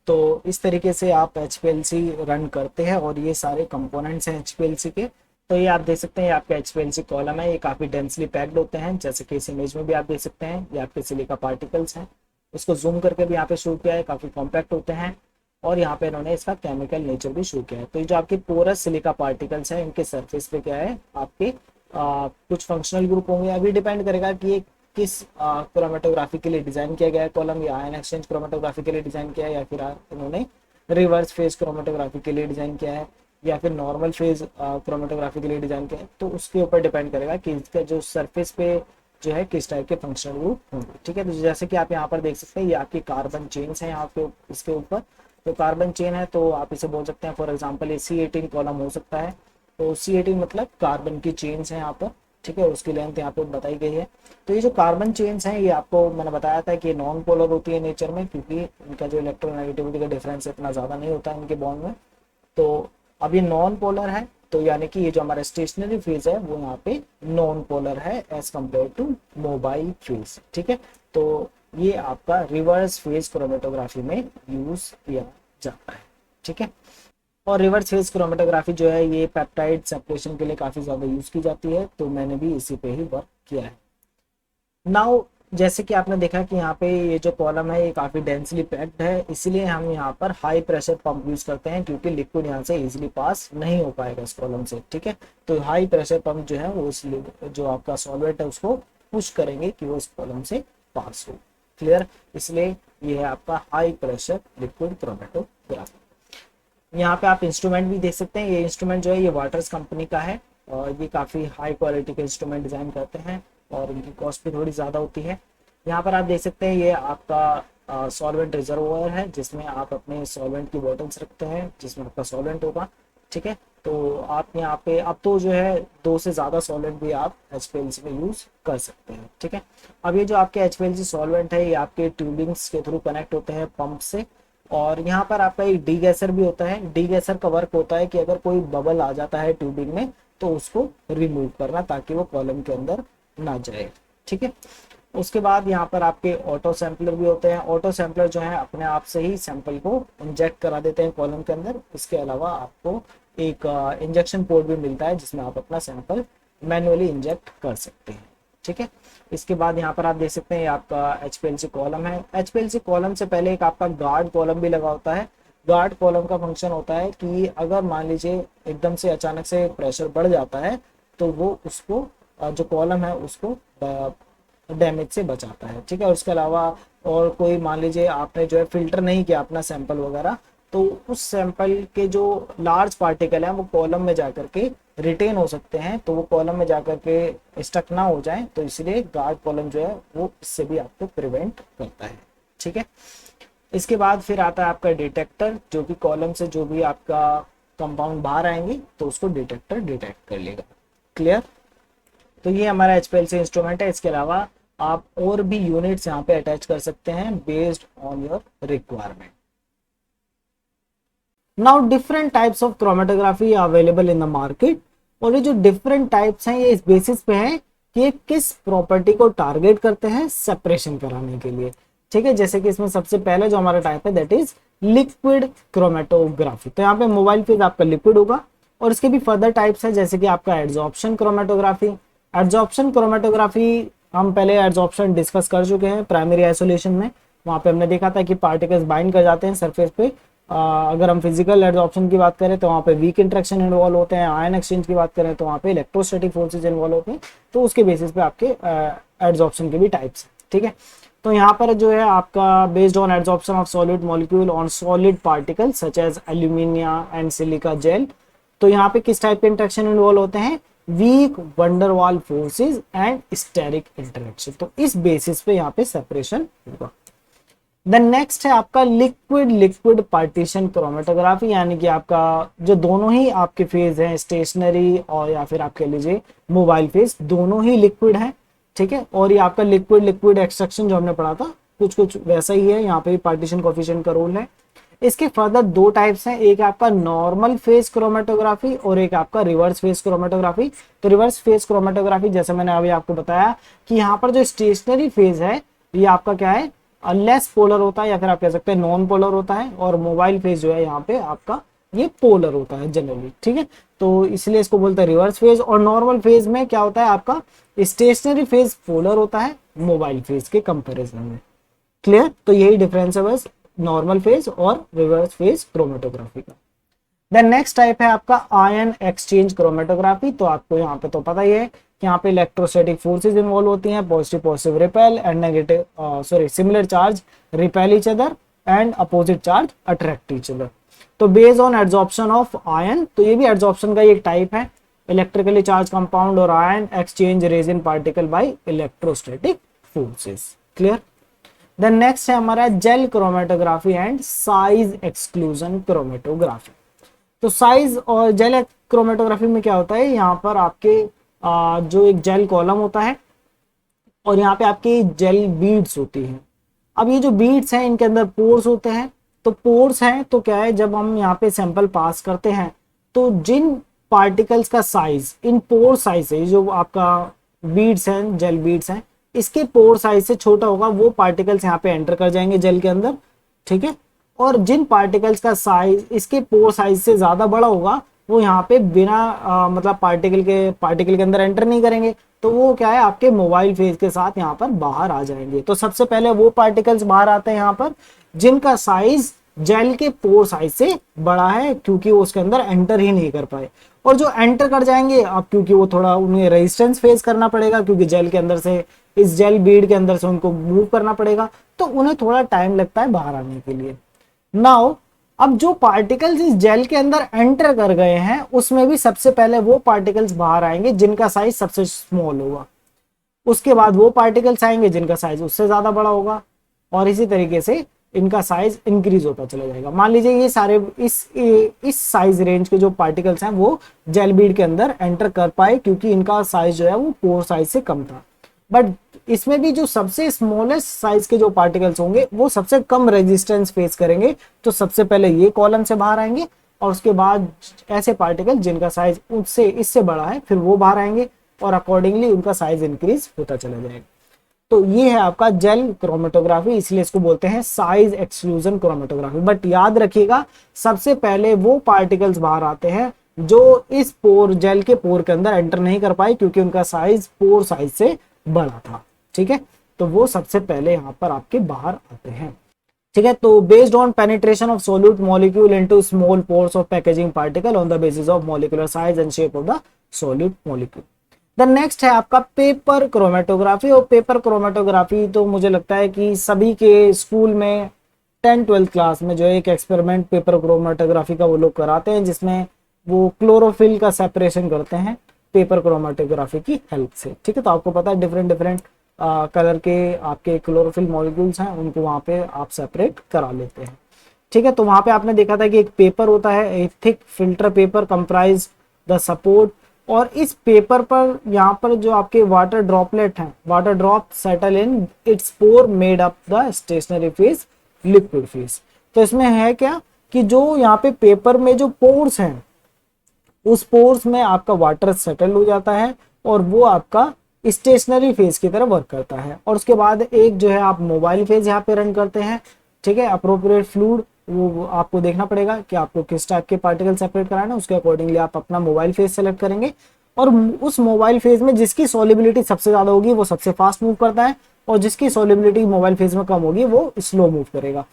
तो इस तरीके से आप एचपीएलसी रन करते हैं और ये सारे कंपोनेंट्स हैं एचपीएलसी के। तो ये आप देख सकते हैं आपका एचपीएलसी कॉलम है, ये काफ़ी डेंसली पैक्ड होते हैं जैसे कि इस इमेज में भी आप देख सकते हैं, ये आपके सिलिका पार्टिकल्स हैं। इसको जूम करके भी यहाँ पे शो किया है, काफ़ी कॉम्पैक्ट होते हैं और यहाँ पे इन्होंने इसका केमिकल नेचर भी शो किया है। तो ये जो आपके पोरस सिलिका पार्टिकल्स हैं इनके सरफेस पे क्या है आपके कुछ फंक्शनल ग्रुप होंगे। अभी डिपेंड करेगा कि ये किस क्रोमेटोग्राफी के लिए डिजाइन किया गया है कॉलम, या आयन एक्सचेंज क्रोमेटोग्राफी के लिए डिजाइन किया है या फिर इन्होंने रिवर्स फेज क्रोमेटोग्राफी के लिए डिजाइन किया है या फिर नॉर्मल फेज क्रोमेटोग्राफी के लिए डिजाइन किया है। तो उसके ऊपर डिपेंड करेगा कि इसका जो सरफेस पे जो है किस टाइप के फंक्शनल ग्रुप होंगे, ठीक है। तो जैसे कि आप यहाँ पर देख सकते हैं ये आपकी कार्बन चेन्स है यहाँ पे इसके ऊपर, तो कार्बन चेन है तो आप इसे बोल सकते हैं फॉर एग्जाम्पल ये C18 कॉलम हो सकता है। तो C18 मतलब कार्बन की चेन्स है यहाँ पर, ठीक है, उसकी लेंथ यहाँ पे बताई गई है। तो ये जो कार्बन चेन्स हैं ये आपको मैंने बताया था कि नॉन पोलर होती है नेचर में क्योंकि इनका जो इलेक्ट्रोनेगेटिविटी का डिफरेंस इतना ज़्यादा नहीं होता इनके बॉन्ड में। तो अब ये नॉन पोलर है तो यानी कि ये जो हमारा स्टेशनरी फेज है वो यहाँ पे नॉन पोलर है as compare to mobile phase, ठीक है। तो ये आपका रिवर्स फेज क्रोमेटोग्राफी में यूज किया जाता है, ठीक है। और रिवर्स फेज क्रोमेटोग्राफी जो है ये पेप्टाइड सेपरेशन के लिए काफ़ी ज़्यादा यूज़ की जाती है, तो मैंने भी इसी पे ही वर्क किया है। नाउ जैसे कि आपने देखा कि यहाँ पे ये जो कॉलम है ये काफ़ी डेंसली पैक्ड है, इसीलिए हम यहाँ पर हाई प्रेशर पंप यूज़ करते हैं, क्योंकि लिक्विड यहाँ से इजीली पास नहीं हो पाएगा इस कॉलम से। ठीक है, तो हाई प्रेशर पंप जो है वो इस जो आपका सॉल्वेंट है उसको पुश करेंगे कि वो इस कॉलम से पास हो। क्लियर, इसलिए ये है आपका हाई प्रेशर लिक्विड क्रोमेटोग्राफी। यहाँ पे आप इंस्ट्रूमेंट भी देख सकते हैं। ये इंस्ट्रूमेंट जो है ये वाटर्स कंपनी का है, और ये काफ़ी हाई क्वालिटी के इंस्ट्रूमेंट डिज़ाइन करते हैं और इनकी कॉस्ट भी थोड़ी ज़्यादा होती है। यहाँ पर आप देख सकते हैं ये आपका सॉल्वेंट रिजर्वोयर है, जिसमें आप अपने सॉल्वेंट की बॉटल्स रखते हैं, जिसमें आपका सॉल्वेंट होगा। ठीक है, तो आप यहाँ पे अब तो जो है 2 से ज़्यादा सॉल्वेंट भी आप HPLC में यूज़ कर सकते हैं। ठीक है, अब ये जो आपके HPLC सॉल्वेंट है ये आपके ट्यूबिंग्स के थ्रू कनेक्ट होते हैं पंप से, और यहाँ पर आपका एक डीगैसर भी होता है। डीगैसर का वर्क होता है कि अगर कोई बबल आ जाता है ट्यूबिंग में तो उसको रिमूव करना, ताकि वो कॉलम के अंदर ना जाए। ठीक है, उसके बाद यहाँ पर आपके ऑटो सैंपलर भी होते हैं। ऑटो सैंपलर जो है अपने आप से ही सैंपल को इंजेक्ट करा देते हैं कॉलम के अंदर। इसके अलावा आपको एक इंजेक्शन पोर्ट भी मिलता है, जिसमें आप अपना सैंपल मैनुअली इंजेक्ट कर सकते हैं। ठीक है, इसके बाद यहाँ पर आप देख सकते हैं ये आपका HPLC कॉलम है। HPLC कॉलम से पहले एक आपका गार्ड कॉलम भी लगा होता है। गार्ड कॉलम का फंक्शन होता है कि अगर मान लीजिए एकदम से अचानक से प्रेशर बढ़ जाता है तो वो उसको जो कॉलम है उसको डैमेज से बचाता है। ठीक है, और उसके अलावा और कोई मान लीजिए आपने जो है फिल्टर नहीं किया अपना सैंपल वगैरह, तो उस सैंपल के जो लार्ज पार्टिकल हैं वो कॉलम में जाकर के रिटेन हो सकते हैं, तो वो कॉलम में जाकर के स्टक ना हो जाए, तो इसलिए गार्ड कॉलम जो है वो इससे भी आपको प्रिवेंट करता है। ठीक है, इसके बाद फिर आता है आपका डिटेक्टर, जो कि कॉलम से जो भी आपका कंपाउंड बाहर आएंगे तो उसको डिटेक्टर डिटेक्ट कर लेगा। क्लियर, तो ये हमारा HPLC इंस्ट्रूमेंट है। इसके अलावा आप और भी यूनिट्स यहाँ पे अटैच कर सकते हैं based on your requirement. Now different types of chromatography available in the market, और ये जो डिफरेंट टाइप्स हैं ये इस बेसिस पे है कि ये किस प्रॉपर्टी को टारगेट करते हैं सेपरेशन कराने के लिए। ठीक है, जैसे कि इसमें सबसे पहले जो हमारा टाइप है दैट इज लिक्विड क्रोमेटोग्राफी। तो यहाँ पे मोबाइल फेज आपका लिक्विड होगा, और इसके भी फर्दर टाइप्स है, जैसे कि आपका एड्सॉर्प्शन क्रोमेटोग्राफी। एड्सॉर्प्शन क्रोमेटोग्राफी हम पहले एड्सॉर्प्शन डिस्कस कर चुके हैं प्राइमरी आइसोलेशन में। वहां पे हमने देखा था कि पार्टिकल्स बाइंड कर जाते हैं सरफेस पे। अगर हम फिजिकल एड्सॉर्प्शन की बात करें तो वहाँ पे वीक इंटरेक्शन इन्वॉल्व होते हैं। आयन एक्सचेंज की बात करें तो वहाँ पे इलेक्ट्रोस्टैटिक फोर्सेज इन्वॉल्व होते हैं। तो उसके बेसिस पे आपके एड्सॉर्प्शन के भी टाइप्स हैं। ठीक है, तो यहाँ पर जो है आपका based on adsorption of solid molecule on solid particle such as alumina and silica gel. तो यहाँ पे किस टाइप के इंटरेक्शन इन्वॉल्व होते हैं? Weak van der Waals forces and steric interaction. तो इस बेसिस पे यहाँ पे सेपरेशन होगा। देन नेक्स्ट है आपका लिक्विड लिक्विड पार्टीशन क्रोमेटोग्राफी, यानी कि आपका जो दोनों ही आपके फेज हैं स्टेशनरी और या फिर आप कह लीजिए मोबाइल फेज, दोनों ही लिक्विड है। ठीक है, और ये आपका लिक्विड लिक्विड एक्सट्रैक्शन जो हमने पढ़ा था कुछ कुछ वैसा ही है। यहाँ पे पार्टीशन कोफिशिएंट का रोल है। इसके फर्दर 2 टाइप्स हैं, एक आपका नॉर्मल फेज क्रोमेटोग्राफी और एक आपका रिवर्स फेज क्रोमेटोग्राफी। तो रिवर्स फेज क्रोमेटोग्राफी जैसे मैंने अभी आपको बताया कि यहाँ पर जो स्टेशनरी फेज है ये आपका क्या है, लेस पोलर होता है, या फिर आप कह सकते हैं नॉन पोलर होता है, और मोबाइल फेज जो है यहाँ पे आपका ये पोलर होता है जनरली। ठीक है, तो इसलिए इसको बोलते हैं रिवर्स फेज। और नॉर्मल फेज में क्या होता है, आपका स्टेशनरी फेज पोलर होता है मोबाइल फेज के कंपैरिजन में। क्लियर, तो यही डिफरेंस है बस नॉर्मल फेज और रिवर्स फेज क्रोमेटोग्राफी का। देन नेक्स्ट टाइप है आपका आयन एक्सचेंज क्रोमेटोग्राफी। तो आपको यहाँ पे तो पता ही है कि यहाँ पे इलेक्ट्रोस्टैटिक फोर्सेज इन्वॉल्व होती हैं, positive positive repel and negative similar charge repel each other and opposite charge attract each other. तो based on adsorption of ion, तो ये भी एड्सॉर्प्शन का एक टाइप है। इलेक्ट्रिकली चार्ज कंपाउंड और ion exchange resin particle by electrostatic forces. Clear, then next है हमारा gel chromatography and size exclusion chromatography. तो साइज और जेल क्रोमेटोग्राफी में क्या होता है, यहाँ पर आपके जो एक जेल कॉलम होता है और यहाँ पे आपकी जेल बीड्स होती हैं। अब ये जो बीड्स हैं इनके अंदर पोर्स होते हैं। तो पोर्स हैं तो क्या है, जब हम यहाँ पे सैंपल पास करते हैं तो जिन पार्टिकल्स का साइज इन पोर साइज से, जो आपका बीड्स हैं जेल बीड्स हैं, इसके पोर साइज से छोटा होगा वो पार्टिकल्स यहाँ पे एंटर कर जाएंगे जेल के अंदर। ठीक है, और जिन पार्टिकल्स का साइज इसके पोर साइज से ज्यादा बड़ा होगा वो यहाँ पे बिना मतलब पार्टिकल के अंदर एंटर नहीं करेंगे, तो वो क्या है आपके मोबाइल फेज के साथ यहाँ पर बाहर आ जाएंगे। तो सबसे पहले वो पार्टिकल्स बाहर आते हैं यहाँ पर जिनका साइज जेल के पोर साइज से बड़ा है, क्योंकि वो उसके अंदर एंटर ही नहीं कर पाए। और जो एंटर कर जाएंगे अब, क्योंकि वो थोड़ा उन्हें रेजिस्टेंस फेस करना पड़ेगा, क्योंकि जेल के अंदर से, इस जेल बीड के अंदर से उनको मूव करना पड़ेगा, तो उन्हें थोड़ा टाइम लगता है बाहर आने के लिए। नाउ अब जो पार्टिकल्स इस जेल के अंदर एंटर कर गए हैं उसमें भी सबसे पहले वो पार्टिकल्स बाहर आएंगे जिनका साइज सबसे स्मॉल होगा, उसके बाद वो पार्टिकल्स आएंगे जिनका साइज उससे ज्यादा बड़ा होगा, और इसी तरीके से इनका साइज इंक्रीज होता चला जाएगा। मान लीजिए ये सारे इस साइज रेंज के जो पार्टिकल्स हैं वो जेल बीड के अंदर एंटर कर पाए, क्योंकि इनका साइज जो है वो पोर साइज से कम था। बट इसमें भी जो सबसे स्मॉलेस्ट साइज के जो पार्टिकल्स होंगे वो सबसे कम रेजिस्टेंस फेस करेंगे, तो सबसे पहले ये कॉलम से बाहर आएंगे, और उसके बाद ऐसे पार्टिकल जिनका साइज उससे इससे बड़ा है फिर वो बाहर आएंगे, और अकॉर्डिंगली उनका साइज इंक्रीज होता चला जाएगा। तो ये है आपका जेल क्रोमेटोग्राफी, इसलिए इसको बोलते हैं साइज एक्सक्लूजन क्रोमेटोग्राफी। बट याद रखिएगा सबसे पहले वो पार्टिकल्स बाहर आते हैं जो इस पोर जेल के पोर के अंदर एंटर नहीं कर पाए, क्योंकि उनका साइज पोर साइज से बड़ा था। ठीक है, तो वो सबसे पहले यहाँ पर आपके बाहर आते हैं। ठीक है, तो based on penetration of solute molecule into small pores of packaging particle on the basis of molecular size and shape of the solute molecule. The next है आपका पेपर क्रोमेटोग्राफी। और पेपर क्रोमेटोग्राफी तो मुझे लगता है कि सभी के स्कूल में 10-12 क्लास में जो है एक एक्सपेरिमेंट पेपर क्रोमेटोग्राफी का वो लोग कराते हैं, जिसमें वो क्लोरोफिल का सेपरेशन करते हैं पेपर क्रोमेटोग्राफी की हेल्प से। ठीक है, तो आपको पता है डिफरेंट डिफरेंट कलर के आपके क्लोरोफिल मॉलिक्यूल्स हैं, उनको वहां पे आप सेपरेट करा लेते हैं। ठीक है, तो वहां पे आपने देखा था कि एक पेपर होता है, एक thick filter paper comprise the support, और इस पेपर पर यहाँ पर जो आपके वाटर ड्रॉपलेट हैं, water drop settle in its pore made up the stationary phase liquid phase. तो इसमें है क्या कि जो यहाँ पे पेपर में जो पोर्स हैं उस पोर्स में आपका वाटर सेटल हो जाता है, और वो आपका स्टेशनरी फेज की तरह वर्क करता है। और उसके बाद एक जो है आप मोबाइल फेज यहाँ पे रन करते हैं। ठीक है, अप्रोप्रिएट फ्लूइड वो आपको देखना पड़ेगा कि आपको किस टाइप के पार्टिकल सेपरेट कराना है, उसके अकॉर्डिंगली आप अपना मोबाइल फेज सेलेक्ट करेंगे, और उस मोबाइल फेज में जिसकी सॉल्युबिलिटी सबसे ज्यादा होगी वो सबसे फास्ट मूव करता है, और जिसकी सॉल्युबिलिटी मोबाइल फेज में कम होगी वो स्लो मूव करेगा।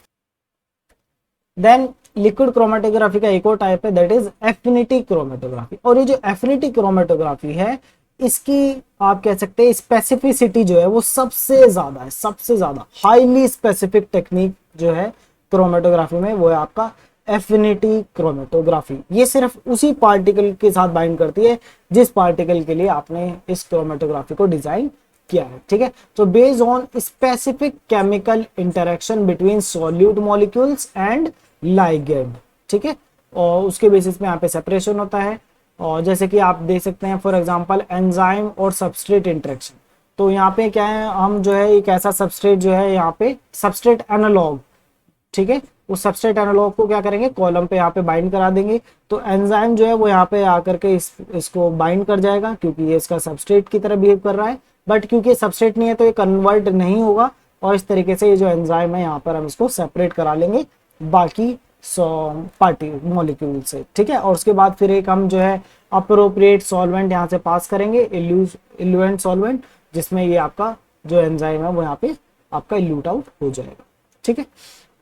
देन लिक्विड क्रोमेटोग्राफी का एक और टाइप है, दैट इज एफिनिटी क्रोमेटोग्राफी। और ये जो एफिनिटी क्रोमेटोग्राफी है इसकी आप कह सकते हैं स्पेसिफिसिटी जो है वो सबसे ज्यादा है, सबसे ज्यादा हाईली स्पेसिफिक टेक्निक जो है क्रोमेटोग्राफी में वो है आपका एफिनिटी क्रोमेटोग्राफी। ये सिर्फ उसी पार्टिकल के साथ बाइंड करती है जिस पार्टिकल के लिए आपने इस क्रोमेटोग्राफी को डिजाइन किया है। ठीक है, तो based on specific chemical interaction between solute molecules and ligand. ठीक है, और उसके बेसिस में यहाँ पे सेपरेशन होता है। और जैसे कि आप देख सकते हैं फॉर एग्जांपल एंजाइम और सबस्ट्रेट इंटरेक्शन। तो यहाँ पे क्या है, हम जो है एक ऐसा सबस्ट्रेट जो है यहाँ पे सबस्ट्रेट एनालॉग, ठीक है, उस सबस्ट्रेट एनालॉग को क्या करेंगे कॉलम पे यहाँ पे बाइंड करा देंगे। तो एंजाइम जो है वो यहाँ पे आकर के इसको बाइंड कर जाएगा, क्योंकि ये इसका सबस्ट्रेट की तरह बिहेव कर रहा है, बट क्योंकि सबस्ट्रेट नहीं है तो ये कन्वर्ट नहीं होगा, और इस तरीके से ये जो एंजाइम है यहाँ पर हम इसको सेपरेट करा लेंगे बाकी पार्टी मॉलिक्यूल से। ठीक है, और उसके बाद फिर एक हम जो है अप्रोप्रिएट सॉल्वेंट यहाँ से पास करेंगे, इल्यूएंट सॉल्वेंट, जिसमें ये आपका जो एंजाइम है वो यहाँ पे आपका इल्यूट आउट हो जाएगा। ठीक है,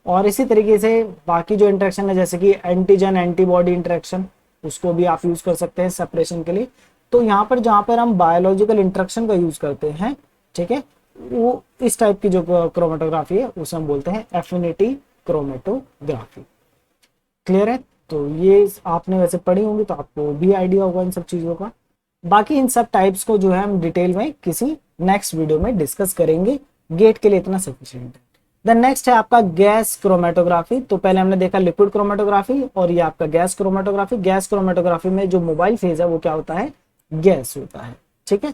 और इसी तरीके से बाकी जो इंटरेक्शन है जैसे कि एंटीजन एंटीबॉडी इंटरेक्शन, उसको भी आप यूज कर सकते हैं सेपरेशन के लिए। तो यहाँ पर जहाँ पर हम बायोलॉजिकल इंटरेक्शन का यूज करते हैं, ठीक है, वो इस टाइप की जो क्रोमेटोग्राफी है उसे हम बोलते हैं एफिनिटी क्रोमेटोग्राफी। क्लियर है, तो ये आपने वैसे पढ़ी होंगी तो आपको भी आइडिया होगा इन सब चीजों का। बाकी इन सब टाइप्स को जो है हम डिटेल में किसी नेक्स्ट वीडियो में डिस्कस करेंगे, गेट के लिए इतना सफिशिएंट है। द नेक्स्ट है आपका गैस क्रोमेटोग्राफी। तो पहले हमने देखा लिक्विड क्रोमेटोग्राफी, और ये आपका गैस क्रोमेटोग्राफी। गैस क्रोमेटोग्राफी में जो मोबाइल फेज है वो क्या होता है, गैस होता है। ठीक है,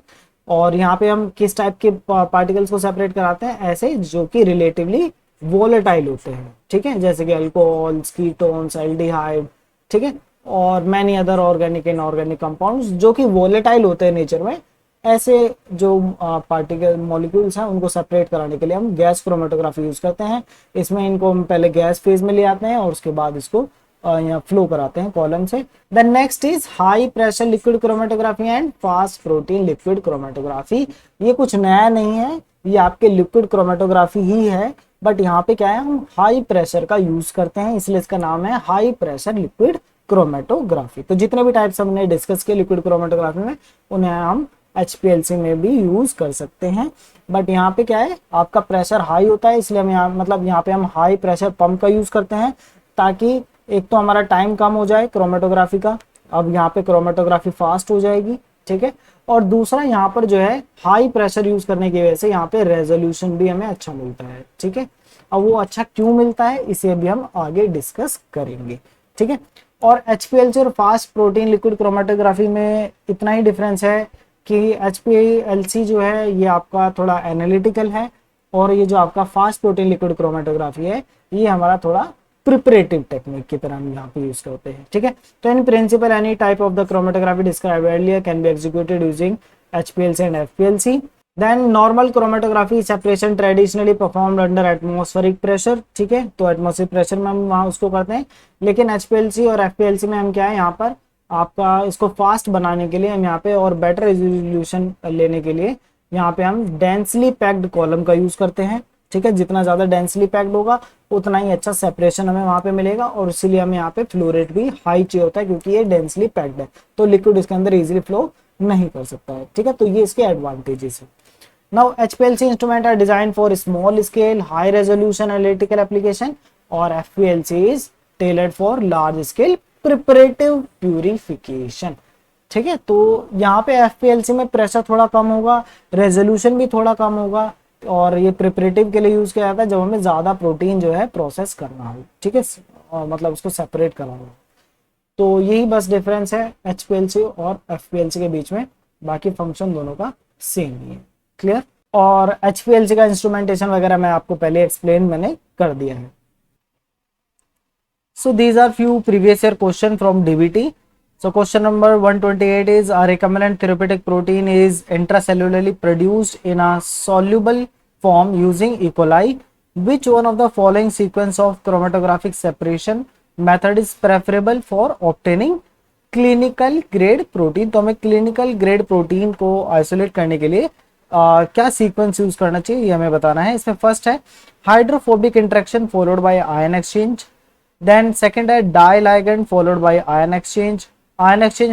और यहाँ पे हम किस टाइप के पार्टिकल्स को सेपरेट कराते हैं, ऐसे जो कि रिलेटिवली वोलेटाइल होते हैं। ठीक है, जैसे कि अल्कोहल्स, कीटोन्स, एल्डिहाइड, ठीक है, और many other organic inorganic compounds जो कि वोलेटाइल होते हैं नेचर में। ऐसे जो पार्टिकल मॉलिक्यूल्स हैं उनको सेपरेट कराने के लिए हम गैस क्रोमेटोग्राफी यूज करते हैं। इसमें इनको हम पहले गैस फेज में ले आते हैं और उसके बाद इसको या फ्लो कराते हैं कॉलम से। Then next is high pressure liquid chromatography and fast protein liquid chromatography. ये कुछ नया नहीं है, ये आपके लिक्विड क्रोमेटोग्राफी ही है, बट यहाँ पे क्या है, हम हाई प्रेशर का यूज करते हैं, इसलिए इसका नाम है हाई प्रेशर लिक्विड क्रोमेटोग्राफी। तो जितने भी टाइप्स हमने डिस्कस किए लिक्विड क्रोमेटोग्राफी में, उन्हें हम HPLC में भी यूज कर सकते हैं। बट यहाँ पे क्या है, आपका प्रेशर हाई होता है, इसलिए हम यहाँ मतलब यहाँ पे हम हाई प्रेशर पंप का यूज करते हैं, ताकि एक तो हमारा टाइम कम हो जाए क्रोमेटोग्राफी का, अब यहाँ पे क्रोमेटोग्राफी फास्ट हो जाएगी, ठीक है। और दूसरा यहाँ पर जो है हाई प्रेशर यूज करने की वजह से यहाँ पे रेजोल्यूशन भी हमें अच्छा मिलता है, ठीक है। अब वो अच्छा क्यों मिलता है इसे भी हम आगे डिस्कस करेंगे, ठीक है। और HPLC और फास्ट प्रोटीन लिक्विड क्रोमेटोग्राफी में इतना ही डिफरेंस है कि HPLC जो है ये आपका थोड़ा एनालिटिकल है, और ये जो आपका फास्ट प्रोटीन लिक्विड क्रोमेटोग्राफी है ये हमारा थोड़ा प्रिपरेटिव टेक्निक की तरह हम यहाँ पे यूज करते हैं, ठीक है। तो in principle any type of the chromatography described earlier can be executed using HPLC and FPLC। Then normal chromatography separation traditionally performed under atmospheric pressure, ठीक है, तो एटमॉस्फेरिक प्रेशर में हम वहाँ उसको करते हैं। लेकिन HPLC और FPLC में हम क्या है, यहाँ पर आपका इसको फास्ट बनाने के लिए हम यहाँ पे और बेटर रेजोल्यूशन लेने के लिए यहाँ पे हम डेंसली पैक्ड कॉलम का यूज करते हैं, ठीक है। जितना ज्यादा डेंसली पैक्ड होगा उतना ही अच्छा सेपरेशन हमें वहां पे मिलेगा, और इसीलिए हमें यहाँ पे फ्लो रेट भी हाई चाहिए होता है, क्योंकि ये डेंसली पैक्ड है, तो लिक्विड इसके अंदर इजीली फ्लो नहीं कर सकता है, ठीक है। तो ये इसके एडवांटेजेस है। Now HPLC instrument are design for small scale high resolution analytical application, और FPLC is tailored for large scale preparative purification, ठीक है। तो यहाँ पे FPLC में प्रेशर थोड़ा कम होगा, रेजोल्यूशन भी थोड़ा कम होगा, और ये प्रिपरेटिव के लिए यूज किया जाता है जब हमें ज्यादा प्रोटीन जो है प्रोसेस करना हो, ठीक है, मतलब उसको सेपरेट करना हो। तो यही बस डिफरेंस है HPLC और FPLC के बीच में, बाकी फंक्शन दोनों का सेम ही है, क्लियर। और HPLC का इंस्ट्रूमेंटेशन वगैरह मैं आपको पहले एक्सप्लेन मैंने कर दिया है। So these are few previous year question from DBT. So question number 128 is a recombinant therapeutic protein is intracellularly produced in a soluble form using E. coli. Which one of the following sequence of chromatographic separation method is preferable for obtaining clinical grade protein? तो हमें clinical grade protein को isolate करने के लिए क्या sequence use करना चाहिए ये हमें बताना है। इसमें फर्स्ट है hydrophobic interaction followed by ion exchange, then second है dye ligand followed by ion exchange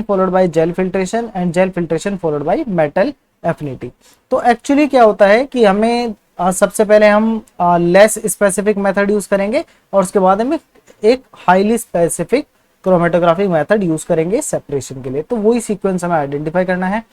followed by gel filtration, and gel filtration followed by metal affinity. तो एक्चुअली क्या होता है कि हमें सबसे पहले हम लेस स्पेसिफिक मेथड यूज करेंगे, और उसके बाद हमें एक highly specific chromatographic method use करेंगे सेपरेशन के लिए। तो वही सीक्वेंस हमें आइडेंटिफाई करना है।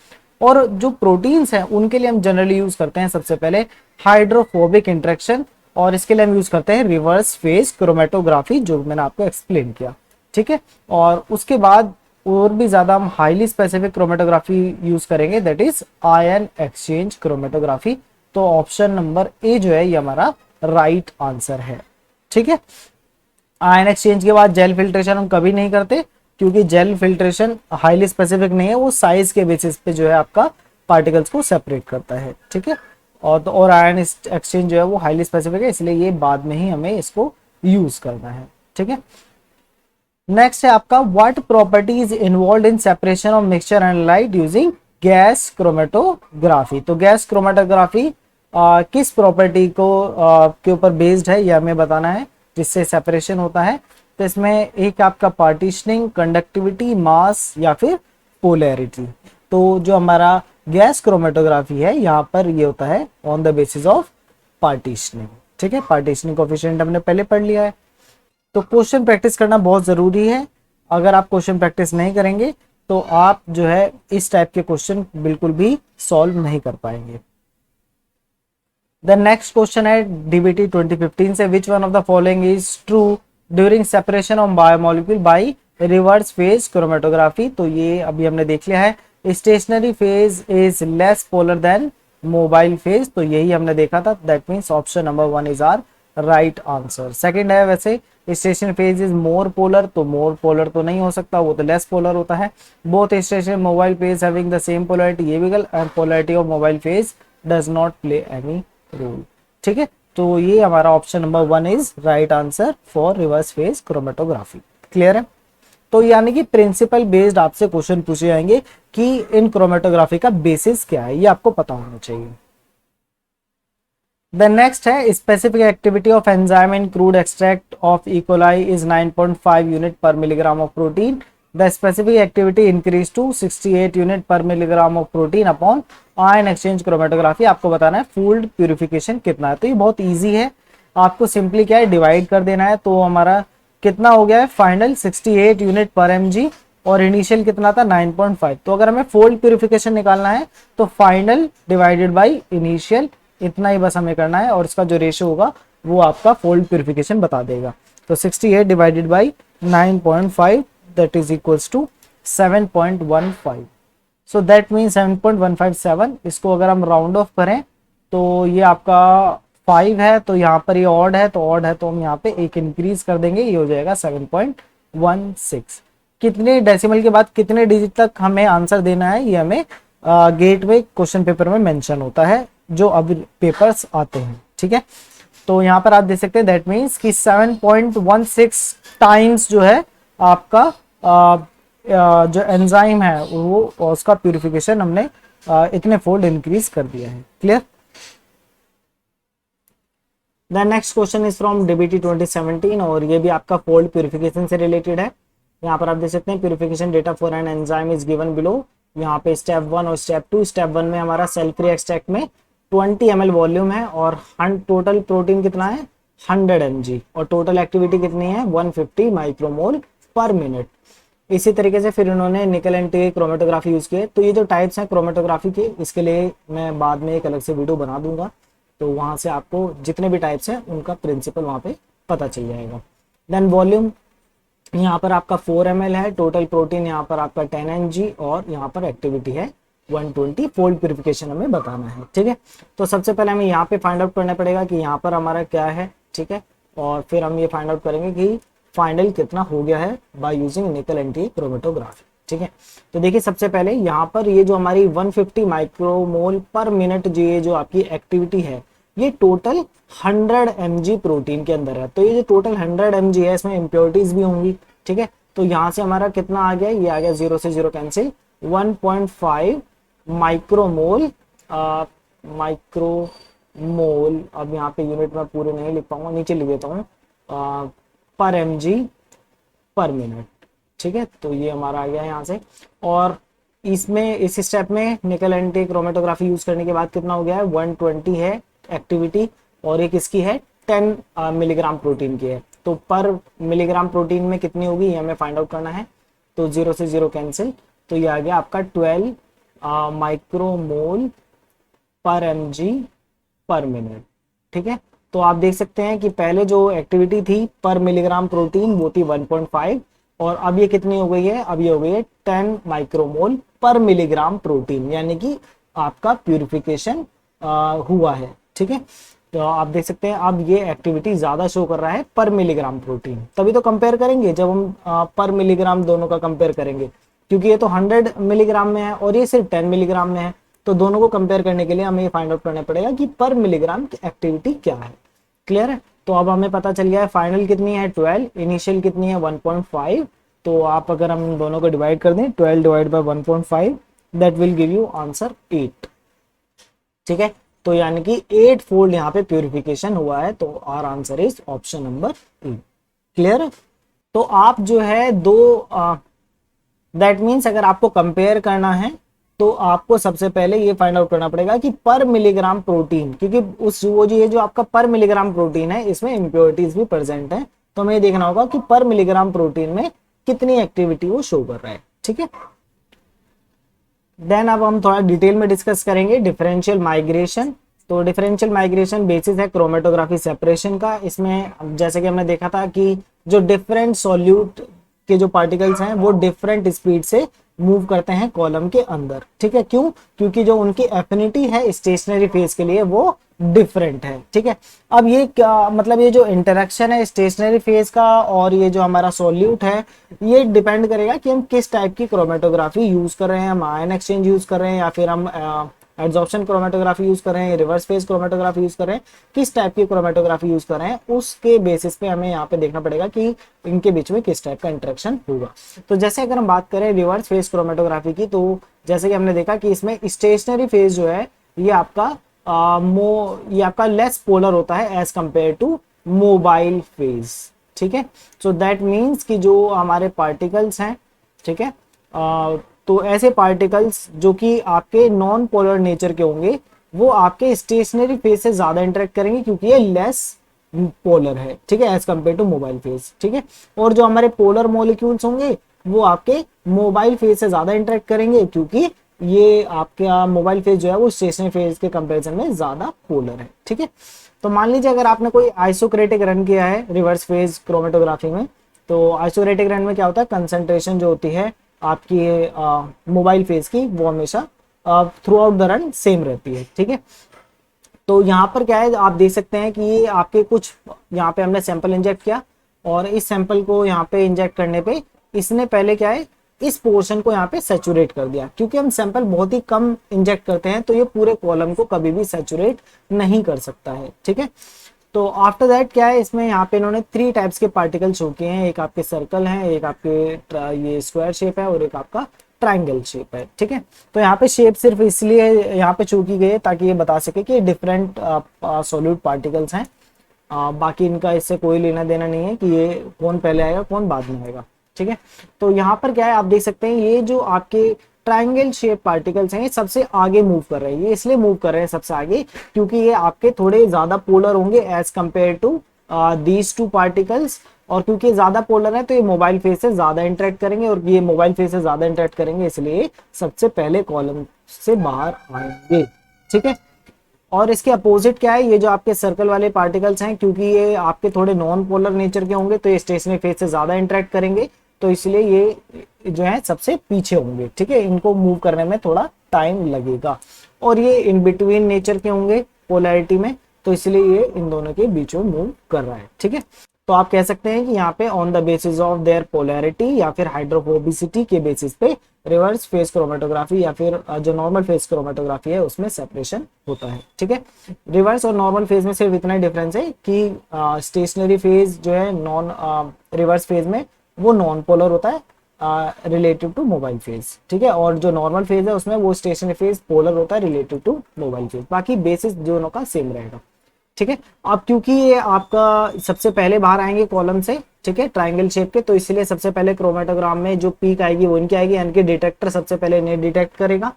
और जो प्रोटीन्स हैं उनके लिए हम जनरली यूज करते हैं सबसे पहले हाइड्रोफोबिक इंटरेक्शन, और इसके लिए हम यूज करते हैं रिवर्स फेज क्रोमेटोग्राफी, जो मैंने आपको एक्सप्लेन किया, ठीक है। और उसके बाद और भी ज्यादा हम हाईली स्पेसिफिक क्रोमेटोग्राफी यूज करेंगे, that is ion exchange chromatography. तो ऑप्शन नंबर ए जो है ये हमारा राइट आंसर है, ठीक है। आयन एक्सचेंज के बाद जेल फिल्ट्रेशन हम कभी नहीं करते, क्योंकि जेल फिल्ट्रेशन हाईली स्पेसिफिक नहीं है, वो साइज के बेसिस पे जो है आपका पार्टिकल्स को सेपरेट करता है, ठीक है। और आयन एक्सचेंज जो है वो हाईली स्पेसिफिक है, इसलिए ये बाद में ही हमें इसको यूज करना है, ठीक है। नेक्स्ट है आपका what properties involve in separation of mixture and light using gas chromatography. तो गैस क्रोमेटोग्राफी किस प्रॉपर्टी को के ऊपर बेस्ड है ये हमें बताना है, जिससे सेपरेशन होता है। तो इसमें एक आपका पार्टीशनिंग, कंडक्टिविटी, मास या फिर पोलैरिटी। तो जो हमारा गैस क्रोमेटोग्राफी है यहाँ पर ये होता है on the basis of partitioning, ठीक है। पार्टीशनिंग कोएफिशिएंट हमने पहले पढ़ लिया है। तो क्वेश्चन प्रैक्टिस करना बहुत जरूरी है। अगर आप क्वेश्चन प्रैक्टिस नहीं करेंगे तो आप जो है इस टाइप के क्वेश्चन बिल्कुल भी सॉल्व नहीं कर पाएंगे। द नेक्स्ट क्वेश्चन है DBT 2015 से, which one of the following is true during separation of biomolecule by reverse phase chromatography. तो ये अभी हमने देख लिया है, stationary phase is less polar than mobile phase, तो यही हमने देखा था, that means option number 1 is our right answer. Second है वैसे station phase is more polar, तो मोर पोलर तो नहीं हो सकता, वो तो लेस पोलर होता है। Both station mobile phase having the same polarity, ये भी गलत, and polarity of mobile phase does not play any role, ठीक है। तो ये हमारा option number 1 is right answer for reverse phase chromatography, clear है? तो यानी कि प्रिंसिपल बेस्ड आपसे क्वेश्चन पूछे जाएंगे कि इन क्रोमेटोग्राफी का बेसिस क्या है, ये आपको पता होना चाहिए। द नेक्स्ट है specific activity of enzyme in crude extract of E coli is 9.5 unit per milligram of protein. The specific activity increase to 68 unit per milligram of protein upon ion exchange chromatography. आपको बताना है fooled purification कितना है। तो ये बहुत easy है, आपको सिंपली क्या है डिवाइड कर देना है। तो हमारा कितना हो गया है फाइनल 68 यूनिट पर एमजी और इनिशियल कितना था 9.5। तो अगर हमें फोल्ड प्यूरिफिकेशन निकालना है तो फाइनल डिवाइडेड बाय इनिशियल, इतना ही बस हमें करना है और इसका जो रेशियो होगा वो आपका फोल्ड प्यूरिफिकेशन बता देगा। तो 68 divided by 9.5 that is equals to 7.15। So that mean 7.157। इसको अगर हम राउंड ऑफ करें तो ये आपका 5 है, तो यहाँ पर ये ऑड है, तो ऑड है तो हम यहाँ पे एक इंक्रीज कर देंगे, ये हो जाएगा 7.16। कितने डेसिमल के बाद कितने डिजिट तक हमें आंसर देना है ये हमें गेट में क्वेश्चन पेपर में मेंशन होता है जो अब पेपर्स आते हैं, ठीक है। तो यहाँ पर आप देख सकते हैं दैट मीन्स कि 7.16 टाइम्स जो है आपका जो एंजाइम है वो उसका प्यूरिफिकेशन हमने इतने फोल्ड इंक्रीज कर दिया है। Clear? The next question is from DBT 2017 और ये भी आपका फोल्ड प्यूरिफिकेशन से रिलेटेड है। यहाँ पर आप देख सकते हैं purification data for an enzyme is given below. यहाँ पे स्टेप 1 और स्टेप 2। स्टेप 1 में हमारा सेल फ्री एक्सट्रैक्ट में 20 ml वॉल्यूम है और टोटल प्रोटीन कितना है 100 mg और टोटल एक्टिविटी कितनी है 150 माइक्रोमोल पर मिनट। इसी तरीके से फिर इन्होंने निकल एंड टे क्रोमेटोग्राफी यूज किए। तो ये जो टाइप्स हैं क्रोमेटोग्राफी के, इसके लिए मैं बाद में एक अलग से वीडियो बना दूंगा, तो वहां से आपको जितने भी टाइप्स हैं उनका प्रिंसिपल वहां पे पता चल जाएगा। देन वॉल्यूम यहाँ पर आपका 4 ml है, टोटल प्रोटीन यहाँ पर आपका 10 mg और यहाँ पर एक्टिविटी है 120। फोल्ड प्यूरिफिकेशन हमें बताना है, ठीक है। तो सबसे पहले हमें यहाँ पे फाइंड आउट करना पड़ेगा कि यहाँ पर हमारा क्या है, ठीक है, और फिर हम ये फाइंड आउट करेंगे कि फाइनल कितना हो गया है बाय यूजिंग निकल एंड टे क्रोमेटोग्राफी, ठीक है। तो देखिए सबसे पहले यहाँ पर ये जो हमारी 150 माइक्रोमोल पर मिनट जो आपकी एक्टिविटी है ये टोटल 100 mg प्रोटीन के अंदर है। तो ये जो टोटल 100 mg है इसमें इम्प्योरिटीज भी होंगी, ठीक है। तो यहाँ से हमारा कितना आ गया, ये आ गया 0 से 0 कैंसिल 1.5 माइक्रोमोल माइक्रोमोल। अब यहाँ पे यूनिट में पूरे नहीं लिख पाऊंगा, नीचे लिख देता हूँ पर mg पर मिनट, ठीक है। तो ये हमारा आ गया यहाँ से। और इसमें इस स्टेप में निकल एंड टे क्रोमेटोग्राफी यूज करने के बाद कितना हो गया है 120 है एक्टिविटी और एक इसकी है 10 मिलीग्राम प्रोटीन की है। तो पर मिलीग्राम प्रोटीन में कितनी होगी ये हमें फाइंड आउट करना है। तो 0 से 0 कैंसिल, तो ये आ गया आपका 12 माइक्रोमोल पर mg पर मिनट, ठीक है। तो आप देख सकते हैं कि पहले जो एक्टिविटी थी पर मिलीग्राम प्रोटीन वो थी 1.5 और अब ये कितनी हो गई है, अब ये हो गई है 10 माइक्रोमोल पर मिलीग्राम प्रोटीन, यानी कि आपका प्यूरिफिकेशन हुआ है, ठीक है। तो आप देख सकते हैं अब ये एक्टिविटी ज्यादा शो कर रहा है पर मिलीग्राम प्रोटीन। तभी तो कंपेयर करेंगे जब हम पर मिलीग्राम दोनों का कंपेयर करेंगे, क्योंकि ये तो 100 मिलीग्राम में है और ये सिर्फ 10 मिलीग्राम में है। तो दोनों को कंपेयर करने के लिए हमें ये फाइंड आउट करना पड़ेगा कि पर मिलीग्राम की एक्टिविटी क्या है। क्लियर है? तो अब हमें पता चल गया है फाइनल कितनी है 12, इनिशियल कितनी है 1.5। तो आप अगर हम दोनों को डिवाइड कर दें 12 divide by 1.5 that will give you answer 8, ठीक है। तो यानी कि 8 फोल्ड यहाँ पे प्यूरिफिकेशन हुआ है। तो our answer is option number 8। Clear है? तो आप जो है दैट मीन्स अगर आपको कंपेयर करना है तो आपको सबसे पहले ये फाइंड आउट करना पड़ेगा कि पर मिलीग्राम प्रोटीन, क्योंकि उस वो जो ये जो आपका पर मिलीग्राम प्रोटीन है इसमें इम्प्योरिटीज भी प्रेजेंट है। तो हमें देखना होगा कि पर मिलीग्राम प्रोटीन में कितनी एक्टिविटी वो शो कर रहा है, ठीक है। देन अब हम थोड़ा डिटेल में डिस्कस करेंगे डिफरेंशियल माइग्रेशन। तो डिफरेंशियल माइग्रेशन बेसिस है क्रोमेटोग्राफी सेपरेशन का। इसमें जैसे कि हमने देखा था कि जो डिफरेंट सॉल्यूट के जो पार्टिकल्स हैं वो डिफरेंट स्पीड से मूव करते हैं कॉलम के अंदर, ठीक है। क्यों? क्योंकि जो उनकी एफिनिटी है स्टेशनरी फेज के लिए वो डिफरेंट है, ठीक है। अब ये क्या मतलब, ये जो इंटरेक्शन है स्टेशनरी फेज का और ये जो हमारा सॉल्यूट है ये डिपेंड करेगा कि हम किस टाइप की क्रोमेटोग्राफी यूज कर रहे हैं। हम आयन एक्सचेंज यूज कर रहे हैं या फिर हम एड्सॉर्प्शन क्रोमेटोग्राफी यूज कर रहे हैं, रिवर्स फेज क्रोमेटोग्राफी यूज कर रहे हैं, किस टाइप की क्रोमेटोग्राफी यूज कर रहे हैं, उसके बेसिस पे हमें यहाँ पे देखना पड़ेगा कि इनके बीच में किस टाइप का इंटरेक्शन होगा। तो जैसे अगर हम बात करें रिवर्स फेज क्रोमेटोग्राफी की, तो जैसे कि हमने देखा कि इसमें स्टेशनरी फेज जो है ये आपका ये आपका लेस पोलर होता है as compare to mobile phase. ठीक है, सो दैट मीन्स कि जो हमारे पार्टिकल्स हैं, ठीक है, तो ऐसे पार्टिकल्स जो कि आपके नॉन पोलर नेचर के होंगे वो आपके स्टेशनरी फेज से ज्यादा इंटरेक्ट करेंगे क्योंकि ये लेस पोलर है, ठीक है, as compare to mobile phase. ठीक है, और जो हमारे पोलर मॉलिक्यूल्स होंगे वो आपके मोबाइल फेज से ज्यादा इंटरेक्ट करेंगे क्योंकि ये आपका मोबाइल फेज जो है वो स्टेशनरी फेज के कंपैरिजन में ज्यादा पोलर है। ठीक है, तो मान लीजिए अगर आपने कोई आइसोक्रेटिक रन किया है रिवर्स फेज क्रोमेटोग्राफी में, तो आइसोक्रेटिक रन में क्या होता है, कंसंट्रेशन जो होती है आपकी मोबाइल फेज की वो हमेशा through out the run same रहती है। ठीक है, तो यहाँ पर क्या है, आप देख सकते हैं कि ये आपके कुछ यहाँ पे हमने सैंपल इंजेक्ट किया और इस सैंपल को यहाँ पे इंजेक्ट करने पे इसने पहले क्या है, इस पोर्शन को यहाँ पे सैचुरेट कर दिया। क्योंकि हम सैंपल बहुत ही कम इंजेक्ट करते हैं तो ये पूरे कॉलम को कभी भी सैचुरेट नहीं कर सकता है। ठीक है, तो आफ्टर दैट क्या है, इसमें यहाँ पे इन्होंने 3 टाइप्स के पार्टिकल शो किए हैं, एक आपके सर्कल है, एक आपके ये स्क्वायर शेप है और एक आपका ट्राइंगल शेप है। ठीक है, तो यहाँ पे शेप सिर्फ इसलिए यहाँ पे चू की गई है ताकि ये बता सके कि डिफरेंट सॉल्यूट पार्टिकल्स हैं, बाकी इनका इससे कोई लेना देना नहीं है कि ये कौन पहले आएगा कौन बाद में आएगा। ठीक है, तो यहाँ पर क्या है, आप देख सकते हैं ये जो आपके ट्राइंगल शेप पार्टिकल्स हैं ये सबसे आगे मूव कर रहे हैं। ये इसलिए मूव कर रहे हैं सबसे आगे क्योंकि ये आपके थोड़े ज्यादा पोलर होंगे as compare to these 2 particles, और क्योंकि ज्यादा पोलर है तो ये मोबाइल फेज से ज्यादा इंटरेक्ट करेंगे और ये मोबाइल फेज से ज्यादा इंटरेक्ट करेंगे इसलिए सबसे पहले कॉलम से बाहर आएंगे। ठीक है, और इसके अपोजिट क्या है, ये जो आपके सर्कल वाले पार्टिकल्स हैं क्योंकि ये आपके थोड़े नॉन पोलर नेचर के होंगे तो ये स्टेशनरी फेज से ज्यादा इंटरेक्ट करेंगे तो इसलिए ये जो है सबसे पीछे होंगे। ठीक है, इनको मूव करने में थोड़ा टाइम लगेगा और ये इन बिटवीन नेचर के होंगे पोलैरिटी में तो इसलिए ये इन दोनों के बीच में मूव कर रहा है। ठीक है, तो आप कह सकते हैं कि यहाँ पे on the basis of their polarity या फिर हाइड्रोफोबिसिटी के बेसिस पे रिवर्स फेज क्रोमेटोग्राफी या फिर जो नॉर्मल फेज क्रोमेटोग्राफी है उसमें सेपरेशन होता है। ठीक है, रिवर्स और नॉर्मल फेज में सिर्फ इतना डिफरेंस है कि स्टेशनरी फेज जो है नॉन रिवर्स फेज में वो नॉन पोलर होता है रिलेटिव टू मोबाइल फेज। ठीक है, और जो नॉर्मल फेज है उसमें वो स्टेशनरी फेज पोलर होता है रिलेटिव टू मोबाइल फेज, बाकी बेसिस दोनों का सेम रहेगा। ठीक है, अब क्योंकि ये आपका सबसे पहले बाहर आएंगे कॉलम से, ठीक है, ट्राइंगल शेप के, तो इसलिए सबसे पहले क्रोमेटोग्राम में जो पीक आएगी वो इनकी आएगी, यानी कि डिटेक्टर सबसे पहले इन्हें डिटेक्ट करेगा।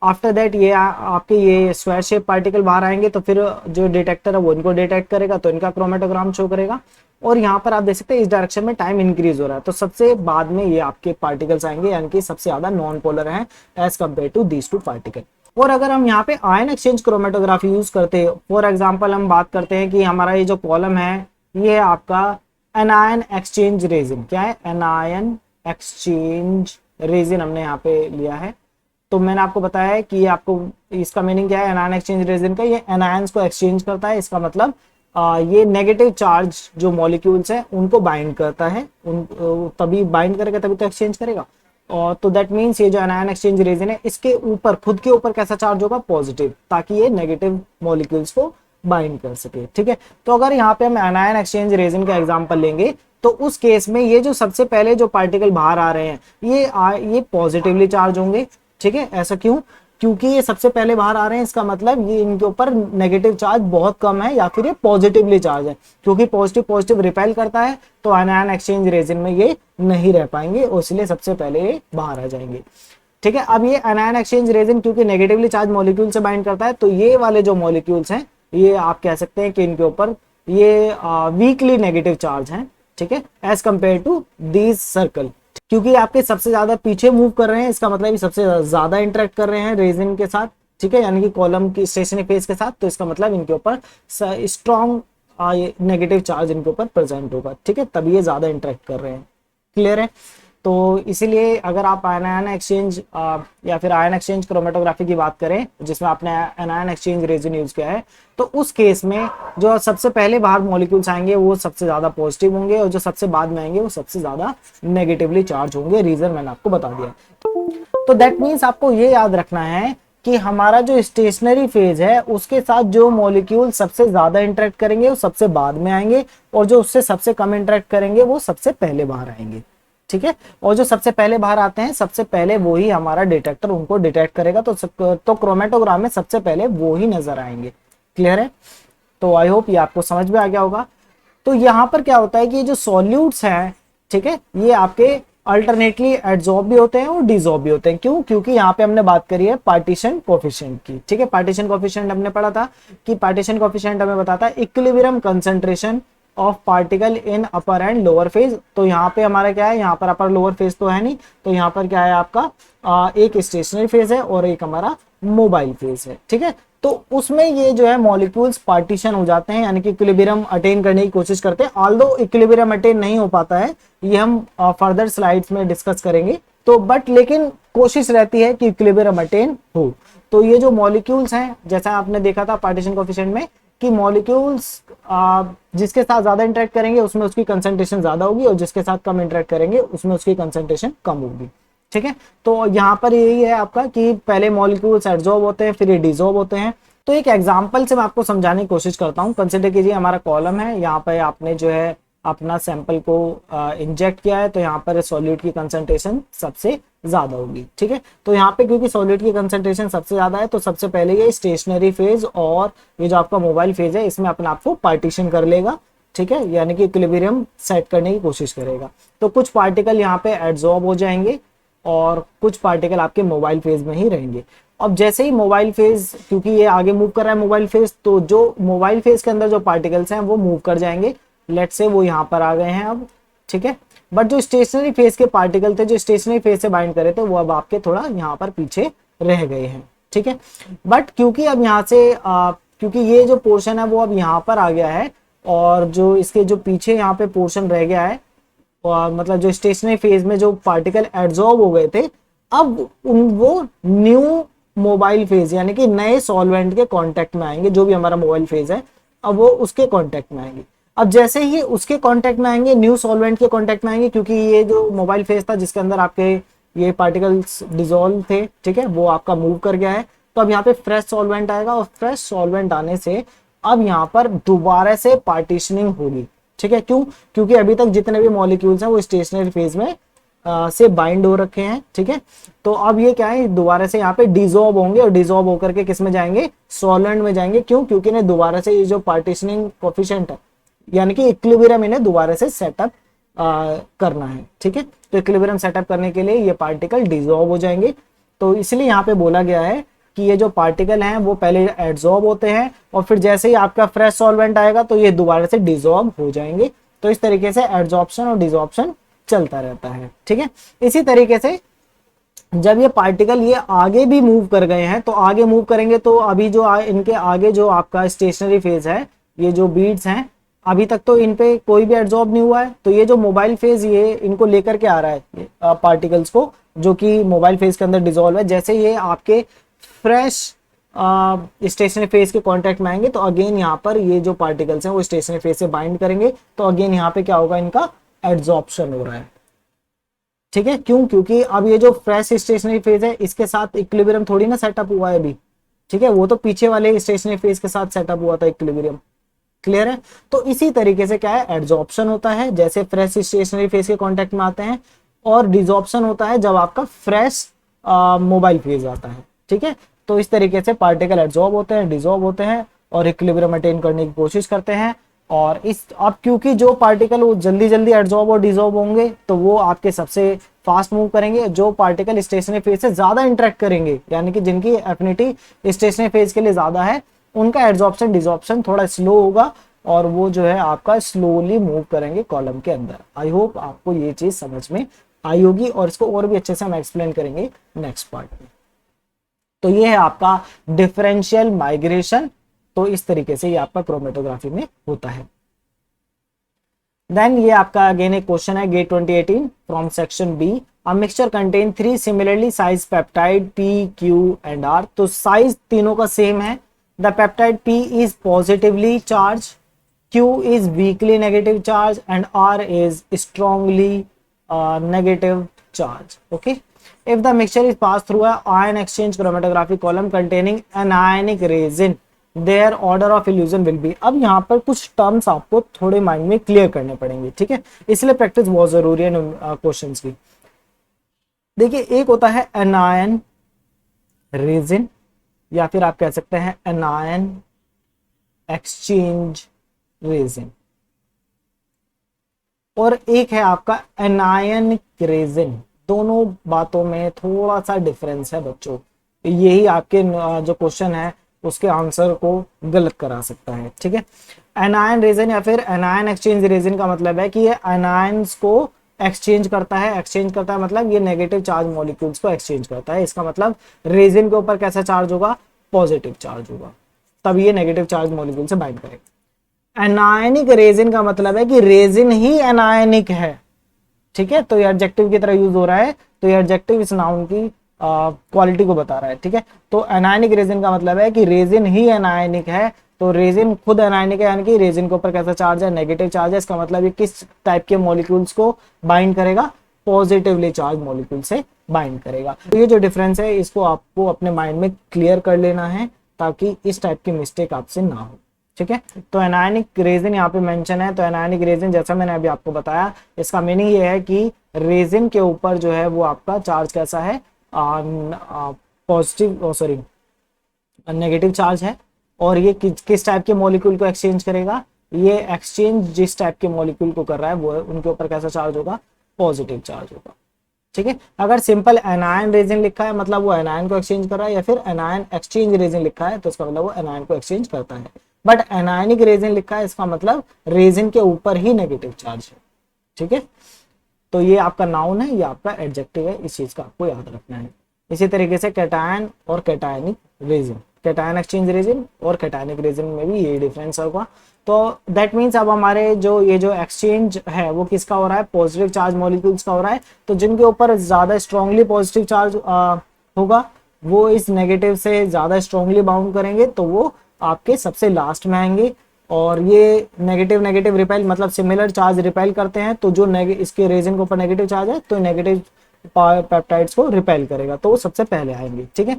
आफ्टर दैट ये आपके ये स्क्वायर शेप पार्टिकल बाहर आएंगे तो फिर जो डिटेक्टर है वो इनको डिटेक्ट करेगा तो इनका क्रोमेटोग्राम शो करेगा। और यहाँ पर आप देख सकते हैं इस डायरेक्शन में टाइम इंक्रीज हो रहा है तो सबसे बाद में ये आपके पार्टिकल्स आएंगे, यानी कि सबसे ज्यादा नॉन पोलर हैं as compare to these 2 particle. और अगर हम यहाँ पे आयन एक्सचेंज क्रोमेटोग्राफी यूज करते हैं, फॉर एग्जांपल हम बात करते हैं कि हमारा ये जो कॉलम है ये है आपका एनायन एक्सचेंज रेजिन। क्या है, एनायन एक्सचेंज रेजिन हमने यहाँ पे लिया है। तो मैंने आपको बताया है कि आपको इसका मीनिंग क्या है एनायन एक्सचेंज रेजिन का, ये एनायंस को एक्सचेंज करता है। इसका मतलब ये नेगेटिव चार्ज जो मॉलिक्यूल्स हैं उनको बाइंड करता है, उन तभी बाइंड करेगा तभी तो एक्सचेंज करेगा। और तो दैट मीन्स ये जो एनायन एक्सचेंज रेजिन है इसके ऊपर खुद के ऊपर कैसा चार्ज होगा, पॉजिटिव, ताकि ये नेगेटिव मॉलिक्यूल्स को बाइंड कर सके। ठीक है, तो अगर यहाँ पे हम एनायन एक्सचेंज रेजिन का एग्जांपल लेंगे तो उस केस में ये जो सबसे पहले जो पार्टिकल बाहर आ रहे हैं ये पॉजिटिवली चार्ज होंगे। ठीक है, ऐसा क्यों, क्योंकि ये सबसे पहले बाहर आ रहे हैं, इसका मतलब ये इनके ऊपर नेगेटिव चार्ज बहुत कम है या फिर ये पॉजिटिवली चार्ज है। क्योंकि पॉजिटिव पॉजिटिव रिपेल करता है तो आयन एक्सचेंज रेजिन में ये नहीं रह पाएंगे और इसलिए सबसे पहले ये बाहर आ जाएंगे। ठीक है, अब ये आयन एक्सचेंज रेजिन क्योंकि नेगेटिवली चार्ज मॉलिक्यूल से बाइंड करता है तो ये वाले जो मॉलिक्यूल्स हैं ये आप कह सकते हैं कि इनके ऊपर ये वीकली नेगेटिव चार्ज हैं। ठीक है, as compare to these circle, क्योंकि आपके सबसे ज्यादा पीछे मूव कर रहे हैं इसका मतलब ये सबसे ज्यादा इंटरेक्ट कर रहे हैं रेजिन के साथ। ठीक है, यानी कि कॉलम की स्टेशनरी फेज के साथ, तो इसका मतलब इनके ऊपर स्ट्रॉन्ग नेगेटिव चार्ज इनके ऊपर प्रेजेंट होगा। ठीक है, तभी ये ज्यादा इंटरेक्ट कर रहे हैं। क्लियर है, तो इसीलिए अगर आप आयन एक्सचेंज या फिर आयन एक्सचेंज क्रोमेटोग्राफी की बात करें जिसमें आपने आयन एक्सचेंज रेजिन यूज किया है तो उस केस में जो सबसे पहले बाहर मॉलिक्यूल्स आएंगे वो सबसे ज्यादा पॉजिटिव होंगे और जो सबसे बाद में आएंगे वो सबसे ज्यादा नेगेटिवली चार्ज होंगे। रीजन मैंने आपको बता दिया। तो दैट मीन्स आपको ये याद रखना है कि हमारा जो स्टेशनरी फेज है उसके साथ जो मॉलिक्यूल सबसे ज्यादा इंटरेक्ट करेंगे वो सबसे बाद में आएंगे, और जो उससे सबसे कम इंटरेक्ट करेंगे वो सबसे पहले बाहर आएंगे। ठीक है, और जो सबसे पहले बाहर आते हैं सबसे पहले वो ही हमारा डिटेक्टर उनको डिटेक्ट करेगा, तो क्रोमेटोग्राम में सबसे पहले वो ही नजर आएंगे। क्लियर है? तो आई होप ये आपको समझ में आ गया होगा। तो यहाँ पर क्या होता है कि जो सॉल्यूट्स हैं, ठीक है, ये आपके अल्टरनेटली एडजॉर्ब भी होते हैं और डिसॉर्ब भी होते हैं। क्यों? क्योंकि यहाँ पे हमने बात करी है पार्टीशन कोफिशिएंट की। ठीक है, पार्टीशन कोफिशिएंट हमने पढ़ा था कि पार्टीशन कोफिशिएंट हमें बताता है equilibrium concentration of particle in upper and lower phase. तो यहाँ पे हमारा क्या है, यहाँ पर अपर लोअर फेज तो है नहीं, तो यहाँ पर क्या है आपका एक स्टेशनरी फेज है और एक हमारा मोबाइल फेज है। ठीक है, तो उसमें ये जो है मॉलिक्यूल्स पार्टीशन हो जाते हैं, यानी कि इक्विलिब्रियम अटेन करने की कोशिश करते हैं। ऑल्दो इक्विलिब्रियम अटेन नहीं हो पाता है, ये हम फर्दर स्लाइड्स में डिस्कस करेंगे। तो बट लेकिन कोशिश रहती है कि इक्विलिब्रियम अटेन हो। तो ये जो मॉलिक्यूल्स हैं, जैसा आपने देखा था पार्टीशन कोएफिशिएंट में कि मॉलिक्यूल्स जिसके साथ ज्यादा इंटरेक्ट करेंगे उसमें उसकी कंसंट्रेशन ज्यादा होगी, और जिसके साथ कम इंटरेक्ट करेंगे उसमें उसकी कंसंट्रेशन कम होगी। ठीक है, तो यहाँ पर यही है आपका कि पहले मॉलिक्यूल्स एडजॉर्ब होते हैं, फिर ये डिसॉर्ब होते हैं। तो एक एग्जांपल से मैं आपको समझाने की कोशिश करता हूँ। कंसिडर कीजिए हमारा कॉलम है, यहाँ पे आपने जो है अपना सैंपल को इंजेक्ट किया है, तो यहाँ पर सॉल्यूट की कंसंट्रेशन सबसे ज्यादा होगी। ठीक है, तो यहाँ पे क्योंकि सॉल्यूट की कंसंट्रेशन सबसे ज्यादा है, तो सबसे पहले ये स्टेशनरी फेज और ये जो आपका मोबाइल फेज है इसमें अपने आप को पार्टीशन कर लेगा। ठीक है, यानी कि इक्विलिब्रियम सेट करने की कोशिश करेगा। तो कुछ पार्टिकल यहाँ पे एडजॉर्ब हो जाएंगे और कुछ पार्टिकल आपके मोबाइल फेज में ही रहेंगे। अब जैसे ही मोबाइल फेज, क्योंकि ये आगे मूव कर रहा है मोबाइल फेज, तो जो मोबाइल फेज के अंदर जो पार्टिकल्स हैं वो मूव कर जाएंगे। लेट से वो यहाँ पर आ गए हैं अब। ठीक है, बट जो स्टेशनरी फेज के पार्टिकल थे, जो स्टेशनरी फेज से बाइंड करे थे, वो अब आपके थोड़ा यहाँ पर पीछे रह गए हैं। ठीक है, बट क्योंकि अब यहाँ से क्योंकि ये जो पोर्शन है वो अब यहाँ पर आ गया है, और जो इसके जो पीछे यहाँ पे पोर्शन रह गया है, मतलब जो स्टेशनरी फेज में जो पार्टिकल एब्जॉर्ब हो गए थे, अब वो न्यू मोबाइल फेज यानी कि नए सॉल्वेंट के कांटेक्ट में आएंगे। जो भी हमारा मोबाइल फेज है अब वो उसके कांटेक्ट में आएंगे। अब जैसे ही उसके कांटेक्ट में आएंगे, न्यू सॉल्वेंट के कांटेक्ट में आएंगे, क्योंकि ये जो मोबाइल फेज था जिसके अंदर आपके ये पार्टिकल्स डिसॉल्व थे, ठीक है, वो आपका मूव कर गया है। तो अब यहाँ पे फ्रेश सॉल्वेंट आएगा, और फ्रेश सॉल्वेंट आने से अब यहाँ पर दोबारा से पार्टीशनिंग होगी। ठीक है, क्यों? क्योंकि अभी तक जितने भी मॉलिक्यूल्स हैं वो स्टेशनरी फेज में से बाइंड हो रखे हैं। ठीक है, तो अब ये क्या है, दोबारा से यहाँ पे डिसॉल्व होंगे, और डिसॉल्व होकर के किस में जाएंगे, सॉल्वेंट में जाएंगे। क्यों? क्योंकि इन्हें दोबारा से ये जो पार्टीशनिंग कोएफिशिएंट है यानी कि इक्विलिब्रियम इन्हें दोबारा से सेटअप करना है। ठीक है, तो इक्विलिब्रियम सेटअप करने के लिए ये पार्टिकल डिसॉल्व हो जाएंगे। तो इसलिए यहाँ पे बोला गया है कि ये जो पार्टिकल हैं वो पहले एडजॉर्ब होते हैं, और फिर जैसे ही आपका फ्रेश सॉल्वेंट आएगा तो ये दोबारा से डिसॉल्व हो जाएंगे। तो इस तरीके से एडजॉर्प्शन और डिसॉर्प्शन चलता रहता है। ठीक है, इसी तरीके से जब ये पार्टिकल ये आगे भी मूव कर गए हैं, तो आगे मूव करेंगे तो अभी जो इनके आगे जो आपका स्टेशनरी फेज है, ये जो बीड्स हैं, अभी तक तो इन पे कोई भी एडजॉर्ब नहीं हुआ है। तो ये जो मोबाइल फेज ये इनको लेकर के आ रहा है पार्टिकल्स को, जो कि मोबाइल फेज के अंदर डिसॉल्व है। जैसे ये आपके फ्रेश स्टेशनरी फेज के कांटेक्ट में आएंगे, तो अगेन यहाँ पर ये जो पार्टिकल्स हैं वो स्टेशनरी फेज से बाइंड करेंगे, तो अगेन यहाँ पे क्या होगा, इनका एडजॉर्प्शन हो रहा है। ठीक है, क्यों? क्योंकि अब ये जो फ्रेश स्टेशनरी फेज है इसके साथ इक्विलिब्रियम थोड़ी ना सेटअप हुआ है अभी। ठीक है, वो तो पीछे वाले स्टेशनरी फेज के साथ सेटअप हुआ था इक्विलिब्रियम। क्लियर है? तो इसी तरीके से क्या है, एडजॉर्प्शन होता है जैसे फ्रेश स्टेशनरी फेज के कांटेक्ट में आते हैं, और डिसॉर्प्शन होता है जब आपका फ्रेश मोबाइल फेज आता है। ठीक है, तो इस तरीके से पार्टिकल एडजॉर्ब होते हैं, डिसॉल्व होते हैं, और इक्विलिब्रियम मेंटेन करने की कोशिश करते हैं। और इस अब क्योंकि जो पार्टिकल वो जल्दी जल्दी एडजॉर्ब और डिसॉल्व होंगे, तो वो आपके सबसे फास्ट मूव करेंगे। जो पार्टिकल स्टेशनरी फेज से ज्यादा इंटरेक्ट करेंगे, यानी कि जिनकी एफिनिटी स्टेशनरी फेज के लिए ज्यादा है, उनका एडजॉर्प्शन डिसॉर्प्शन थोड़ा स्लो होगा, और वो जो है आपका स्लोली मूव करेंगे कॉलम के अंदर। आई होप आपको ये चीज समझ में आई होगी, और इसको और भी अच्छे से हम एक्सप्लेन करेंगे नेक्स्ट पार्ट में। तो ये है आपका डिफरेंशियल माइग्रेशन। तो इस तरीके से ये आपका क्रोमेटोग्राफी में होता है। देन ये आपका अगेन एक क्वेश्चन है GATE 2018 from section B. A mixture contain 3 similarly size peptide P, Q and R। तो साइज तीनों का सेम है। The peptide P is positively charge, Q is weakly negative charge and R is strongly negative charge. Okay, if the mixture is pass through a ion exchange chromatography column containing anionic resin their order of elution will be. अब यहाँ पर कुछ terms आपको थोड़े mind में clear करने पड़ेंगे, ठीक है, इसलिए प्रैक्टिस बहुत जरूरी है क्वेश्चन की। देखिए, एक होता है एनायन रेजिन, या फिर आप कह सकते हैं एनायन एक्सचेंज रेजिन, और एक है आपका एनायनिक रेजिन। दोनों बातों में थोड़ा सा डिफरेंस है बच्चों, यही आपके जो क्वेश्चन है उसके आंसर को गलत करा सकता है, ठीक है। एनायन रेजिन या फिर एनायन एक्सचेंज रेजिन का मतलब है कि ये एनायंस को एक्सचेंज करता है। एक्सचेंज करता है मतलब ये नेगेटिव चार्ज मॉलिक्यूल्स को एक्सचेंज करता है। इसका मतलब रेजिन के ऊपर कैसा चार्ज होगा, पॉजिटिव चार्ज होगा, तब ये नेगेटिव चार्ज मॉलिक्यूल से बाइंड करेगा। एनायनिक रेजिन का मतलब है कि रेजिन ही एनायनिक है, ठीक है, तो ये एडजेक्टिव की तरह यूज हो रहा है, तो ये एडजेक्टिव इस नाउन की क्वालिटी को बता रहा है, ठीक है। तो एनायनिक रेजिन का मतलब है कि रेजिन ही एनायनिक है, तो रेजिन खुद एनायनिक है, यानी कि रेजिन के ऊपर कैसा चार्ज है, नेगेटिव चार्ज है। इसका मतलब ये किस टाइप के मॉलिक्यूल्स को बाइंड करेगा, पॉजिटिवली चार्ज मॉलिक्यूल से बाइंड करेगा। तो ये जो डिफरेंस है इसको आपको अपने माइंड में क्लियर कर लेना है, ताकि इस टाइप की मिस्टेक आपसे ना हो, ठीक है। तो एनायनिक रेजिन यहाँ पे मेंशन है, तो एनायनिक रेजिन जैसा मैंने अभी आपको बताया, इसका मीनिंग ये है कि रेजिन के ऊपर जो है वो आपका चार्ज कैसा है, पॉजिटिव, सॉरी नेगेटिव चार्ज है। और ये किस टाइप के मॉलिक्यूल को एक्सचेंज करेगा, ये एक्सचेंज जिस टाइप के मॉलिक्यूल को कर रहा है वो उनके ऊपर कैसा चार्ज होगा, पॉजिटिव चार्ज होगा, ठीक है। अगर सिंपल एनायन रेजिन लिखा है मतलब वो एनायन को एक्सचेंज कर रहा है, या फिर एनायन एक्सचेंज रेजिन लिखा है तो इसका मतलब वो एनायन को एक्सचेंज करता है। बट एनायनिक रेजिन लिखा है, इसका मतलब रेजिन के ऊपर ही नेगेटिव चार्ज है, ठीक है। तो ये आपका नाउन है, ये आपका एडजेक्टिव है, इस चीज का आपको याद रखना है। इसी तरीके से कैटायन और cationic resin, cation exchange resin और कैटायनिक रेजिन में भी ये डिफरेंस होगा। तो दैट मीन्स अब हमारे जो ये जो एक्सचेंज है वो किसका हो रहा है, पॉजिटिव चार्ज मॉलिक्यूल्स का हो रहा है। तो जिनके ऊपर ज्यादा स्ट्रांगली पॉजिटिव चार्ज होगा वो इस नेगेटिव से ज्यादा स्ट्रांगली बाउंड करेंगे, तो वो आपके सबसे लास्ट में आएंगे। और ये नेगेटिव नेगेटिव रिपेल मतलब सिमिलर चार्ज रिपेल करते हैं, तो जो इसके रेजिन के ऊपर नेगेटिव चार्ज है तो नेगेटिव पेप्टाइड्स को रिपेल करेगा, तो वो सबसे पहले आएंगे, ठीक है।